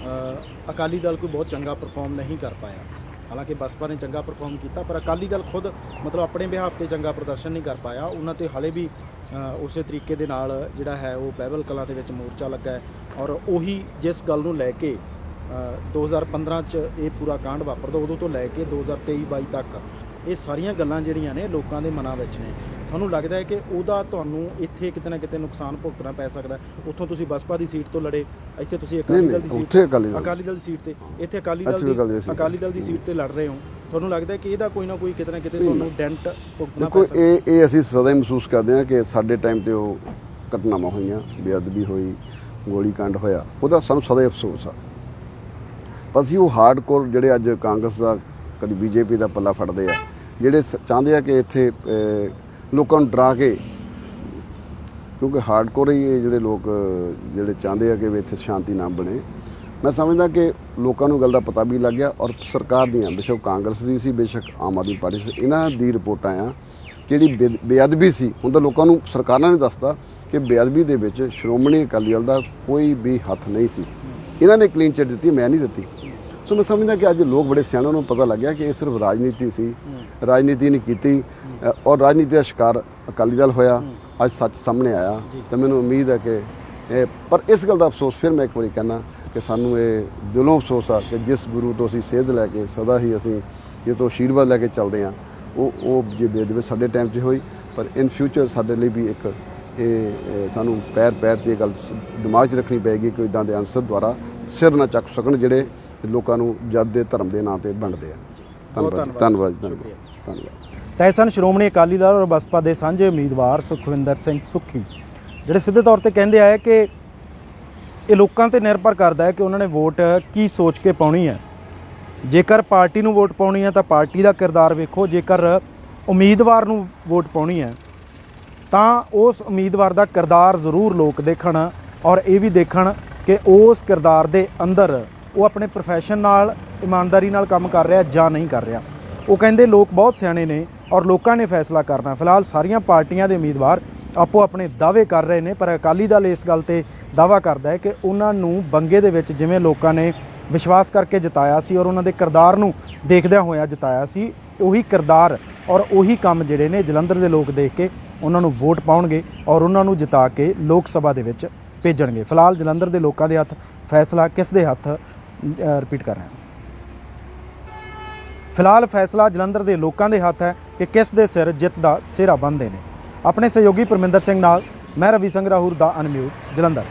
ਅਕਾਲੀ ਦਲ ਕੋਈ ਬਹੁਤ ਚੰਗਾ ਪਰਫਾਰਮ ਨਹੀਂ ਕਰ ਪਾਇਆ। ਹਾਲਾਂਕਿ ਬਸਪਾ ਨੇ ਚੰਗਾ ਪਰਫਾਰਮ ਕੀਤਾ, ਪਰ ਅਕਾਲੀ ਦਲ ਖੁਦ ਮਤਲਬ ਆਪਣੇ ਬਿਹਾਫ 'ਤੇ ਚੰਗਾ ਪ੍ਰਦਰਸ਼ਨ ਨਹੀਂ ਕਰ ਪਾਇਆ। ਉਹਨਾਂ 'ਤੇ ਹਾਲੇ ਵੀ ਉਸੇ ਤਰੀਕੇ ਦੇ ਨਾਲ ਜਿਹੜਾ ਹੈ ਉਹ ਬਹਿਬਲ ਕਲਾਂ ਦੇ ਵਿੱਚ ਮੋਰਚਾ ਲੱਗਾ ਹੈ। ਔਰ ਉਹੀ ਜਿਸ ਗੱਲ ਨੂੰ ਲੈ ਕੇ 2015 'ਚ ਇਹ ਪੂਰਾ ਕਾਂਡ ਵਾਪਰਦਾ, ਉਦੋਂ ਤੋਂ ਲੈ ਕੇ 2023-22 ਤੱਕ ਇਹ ਸਾਰੀਆਂ ਗੱਲਾਂ ਜਿਹੜੀਆਂ ਨੇ ਲੋਕਾਂ ਦੇ ਮਨਾਂ ਵਿੱਚ ਨੇ। ਤੁਹਾਨੂੰ ਲੱਗਦਾ ਹੈ ਕਿ ਉਹਦਾ ਤੁਹਾਨੂੰ ਇੱਥੇ ਕਿਤੇ ਨਾ ਕਿਤੇ ਨੁਕਸਾਨ ਭੁਗਤਣਾ ਪੈ ਸਕਦਾ? ਉੱਥੋਂ ਤੁਸੀਂ ਬਸਪਾ ਦੀ ਸੀਟ ਤੋਂ ਲੜੇ, ਇੱਥੇ ਤੁਸੀਂ ਅਕਾਲੀ ਦਲ ਦੀ ਸੀਟ, ਅਕਾਲੀ ਦਲ ਦੀ ਸੀਟ ਤੇ, ਇੱਥੇ ਅਕਾਲੀ ਦਲ ਦੀ ਸੀਟ ਤੇ ਲੜ ਰਹੇ ਹੋ। ਤੁਹਾਨੂੰ ਲੱਗਦਾ ਕਿ ਇਹਦਾ ਕੋਈ ਨਾ ਕੋਈ ਕਿਤੇ ਨਾ ਕਿਤੇ ਤੁਹਾਨੂੰ ਡੈਂਟ ਭੁਗਤਣਾ ਦੇਖੋ ਪੈ ਸਕਦਾ? ਇਹ ਅਸੀਂ ਸਦਾ ਹੀ ਮਹਿਸੂਸ ਕਰਦੇ ਹਾਂ ਕਿ ਸਾਡੇ ਟਾਈਮ ਤੇ ਉਹ ਘਟਨਾਵਾਂ ਹੋਈਆਂ, ਬੇਅਦਬੀ ਹੋਈ, ਗੋਲੀ ਕਾਂਡ ਹੋਇਆ, ਉਹਦਾ ਸਾਨੂੰ ਸਦਾ ਹੀ ਅਫਸੋਸ ਆ। ਪਰ ਅਸੀਂ ਉਹ ਹਾਰਡਕੋਰ ਜਿਹੜੇ ਅੱਜ ਕਾਂਗਰਸ ਦਾ ਕਦੀ ਬੀਜੇਪੀ ਦਾ ਪੱਲਾ ਫੜਦੇ ਆ, ਜਿਹੜੇ ਚਾਹੁੰਦੇ ਆ ਕਿ ਇੱਥੇ ਲੋਕਾਂ ਨੂੰ ਡਰਾ ਕੇ, ਕਿਉਂਕਿ ਹਾਰਡਕੋਰ ਹੀ ਇਹ ਜਿਹੜੇ ਲੋਕ ਜਿਹੜੇ ਚਾਹੁੰਦੇ ਆ ਕਿ ਵੀ ਇੱਥੇ ਸ਼ਾਂਤੀ ਨਾ ਬਣੇ। ਮੈਂ ਸਮਝਦਾ ਕਿ ਲੋਕਾਂ ਨੂੰ ਗੱਲ ਦਾ ਪਤਾ ਵੀ ਲੱਗ ਗਿਆ, ਔਰ ਸਰਕਾਰ ਦੀਆਂ ਬੇਸ਼ੱਕ ਕਾਂਗਰਸ ਦੀ ਸੀ, ਬੇਸ਼ੱਕ ਆਮ ਆਦਮੀ ਪਾਰਟੀ ਸੀ, ਇਹਨਾਂ ਦੀ ਰਿਪੋਰਟਾਂ ਆ ਜਿਹੜੀ ਬੇਅਦਬੀ ਸੀ। ਹੁਣ ਤਾਂ ਲੋਕਾਂ ਨੂੰ ਸਰਕਾਰਾਂ ਨੇ ਦੱਸਤਾ ਕਿ ਬੇਅਦਬੀ ਦੇ ਵਿੱਚ ਸ਼੍ਰੋਮਣੀ ਅਕਾਲੀ ਦਲ ਦਾ ਕੋਈ ਵੀ ਹੱਥ ਨਹੀਂ ਸੀ। ਇਹਨਾਂ ਨੇ ਕਲੀਨ ਚਿੱਟ ਦਿੱਤੀ, ਮੈਂ ਨਹੀਂ ਦਿੱਤੀ। ਸੋ ਮੈਂ ਸਮਝਦਾ ਕਿ ਅੱਜ ਲੋਕ ਬੜੇ ਸਿਆਣੇ ਨੂੰ ਪਤਾ ਲੱਗ ਗਿਆ ਕਿ ਇਹ ਸਿਰਫ ਰਾਜਨੀਤੀ ਸੀ, ਰਾਜਨੀਤੀ ਨਹੀਂ ਕੀਤੀ, ਔਰ ਰਾਜਨੀਤੀ ਦਾ ਸ਼ਿਕਾਰ ਅਕਾਲੀ ਦਲ ਹੋਇਆ। ਅੱਜ ਸੱਚ ਸਾਹਮਣੇ ਆਇਆ ਤੇ ਮੈਨੂੰ ਉਮੀਦ ਹੈ ਕਿ ਪਰ ਇਸ ਗੱਲ ਦਾ ਅਫਸੋਸ ਫਿਰ ਮੈਂ ਇੱਕ ਵਾਰੀ ਕਹਿਣਾ ਕਿ ਸਾਨੂੰ ਇਹ ਦਿਲੋਂ ਅਫਸੋਸ ਆ ਕਿ ਜਿਸ ਗੁਰੂ ਤੋਂ ਅਸੀਂ ਸੇਧ ਲੈ ਕੇ ਸਦਾ ਹੀ ਅਸੀਂ ਇਹ ਤੋਂ ਆਸ਼ੀਰਵਾਦ ਲੈ ਕੇ ਚੱਲਦੇ ਹਾਂ, ਉਹ ਜੇ ਬੇਅਦਬੀ ਸਾਡੇ ਟਾਈਮ 'ਚ ਹੋਈ। ਪਰ ਇਨ ਫਿਊਚਰ ਸਾਡੇ ਲਈ ਵੀ ਇੱਕ ਇਹ ਸਾਨੂੰ ਪੈਰ ਤੇ ਇਹ ਗੱਲ ਦਿਮਾਗ 'ਚ ਰੱਖਣੀ ਪਏਗੀ ਕਿ ਇੱਦਾਂ ਦੇ ਅਨਸਰ ਦੁਆਰਾ ਸਿਰ ਨਾ ਚੱਕ ਸਕਣ ਜਿਹੜੇ ਲੋਕਾਂ ਨੂੰ ਜੱਦ ਦੇ ਧਰਮ ਦੇ ਨਾਂ ਤੇ ਵੰਡਦੇ ਆ। ਧੰਨਵਾਦ। ਤਾਂ ਇਹ ਸਨ ਸ਼੍ਰੋਮਣੀ ਅਕਾਲੀ ਦਲ ਔਰ ਬਸਪਾ ਦੇ ਸਾਂਝੇ ਉਮੀਦਵਾਰ ਸੁਖਵਿੰਦਰ ਸਿੰਘ ਸੁੱਖੀ, ਜਿਹੜੇ ਸਿੱਧੇ ਤੌਰ ਤੇ ਕਹਿੰਦੇ ਆਏ ਕਿ ਇਹ ਲੋਕਾਂ ਤੇ ਨਿਰਭਰ ਕਰਦਾ ਹੈ ਕਿ ਉਹਨਾਂ ਨੇ ਵੋਟ ਕੀ ਸੋਚ ਕੇ ਪਾਉਣੀ ਹੈ। ਜੇਕਰ ਪਾਰਟੀ ਨੂੰ ਵੋਟ ਪਾਉਣੀ ਹੈ ਤਾਂ ਪਾਰਟੀ ਦਾ ਕਿਰਦਾਰ ਵੇਖੋ, ਜੇਕਰ ਉਮੀਦਵਾਰ ਨੂੰ ਵੋਟ ਪਾਉਣੀ ਹੈ ਤਾਂ ਉਸ ਉਮੀਦਵਾਰ ਦਾ ਕਿਰਦਾਰ ਜ਼ਰੂਰ ਲੋਕ ਦੇਖਣ, ਔਰ ਇਹ ਵੀ ਦੇਖਣ ਕਿ ਉਸ ਕਿਰਦਾਰ ਦੇ ਅੰਦਰ ਉਹ ਆਪਣੇ ਪ੍ਰੋਫੈਸ਼ਨ ਨਾਲ ਇਮਾਨਦਾਰੀ ਨਾਲ ਕੰਮ ਕਰ ਰਿਹਾ ਜਾਂ ਨਹੀਂ ਕਰ ਰਿਹਾ। ਉਹ ਕਹਿੰਦੇ ਲੋਕ ਬਹੁਤ ਸਿਆਣੇ ਨੇ ਔਰ ਲੋਕਾਂ ਨੇ ਫੈਸਲਾ ਕਰਨਾ। ਫਿਲਹਾਲ ਸਾਰੀਆਂ ਪਾਰਟੀਆਂ ਦੇ ਉਮੀਦਵਾਰ ਆਪੋ ਆਪਣੇ ਦਾਅਵੇ ਕਰ ਰਹੇ ਨੇ, ਪਰ ਅਕਾਲੀ ਦਲ ਇਸ ਗੱਲ ਤੇ ਦਾਅਵਾ ਕਰਦਾ ਹੈ ਕਿ ਉਹਨਾਂ ਨੂੰ ਬੰਗੇ ਦੇ ਵਿੱਚ ਜਿਵੇਂ ਲੋਕਾਂ ਨੇ ਵਿਸ਼ਵਾਸ ਕਰਕੇ ਜਿਤਾਇਆ ਸੀ ਔਰ ਉਹਨਾਂ ਦੇ ਕਿਰਦਾਰ ਨੂੰ ਦੇਖਦਿਆਂ ਹੋਇਆ ਜਿਤਾਇਆ ਸੀ, ਉਹੀ ਕਿਰਦਾਰ ਔਰ ਉਹੀ ਕੰਮ ਜਿਹੜੇ ਨੇ ਜਲੰਧਰ ਦੇ ਲੋਕ ਦੇਖ ਕੇ ਉਹਨਾਂ ਨੂੰ ਵੋਟ ਪਾਉਣਗੇ ਔਰ ਉਹਨਾਂ ਨੂੰ ਜਿਤਾ ਕੇ ਲੋਕ ਸਭਾ ਦੇ ਵਿੱਚ ਭੇਜਣਗੇ। ਫਿਲਹਾਲ ਜਲੰਧਰ ਦੇ ਲੋਕਾਂ ਦੇ ਹੱਥ ਫੈਸਲਾ ਕਿਸ ਦੇ ਹੱਥ, ਰਿਪੀਟ ਕਰ ਰਿਹਾ, ਫਿਲਹਾਲ ਫੈਸਲਾ ਜਲੰਧਰ ਦੇ ਲੋਕਾਂ ਦੇ ਹੱਥ ਹੈ ਕਿ ਕਿਸ ਦੇ ਸਿਰ ਜਿੱਤ ਦਾ ਸਿਹਰਾ ਬੰਨ੍ਹਦੇ ਨੇ। ਆਪਣੇ ਸਹਿਯੋਗੀ ਪਰਮਿੰਦਰ ਸਿੰਘ ਨਾਲ ਮੈਂ ਰਵੀ ਸੰਗਰਾਹੁਰ ਦਾ ਅਨਮਿਊਟ ਜਲੰਧਰ।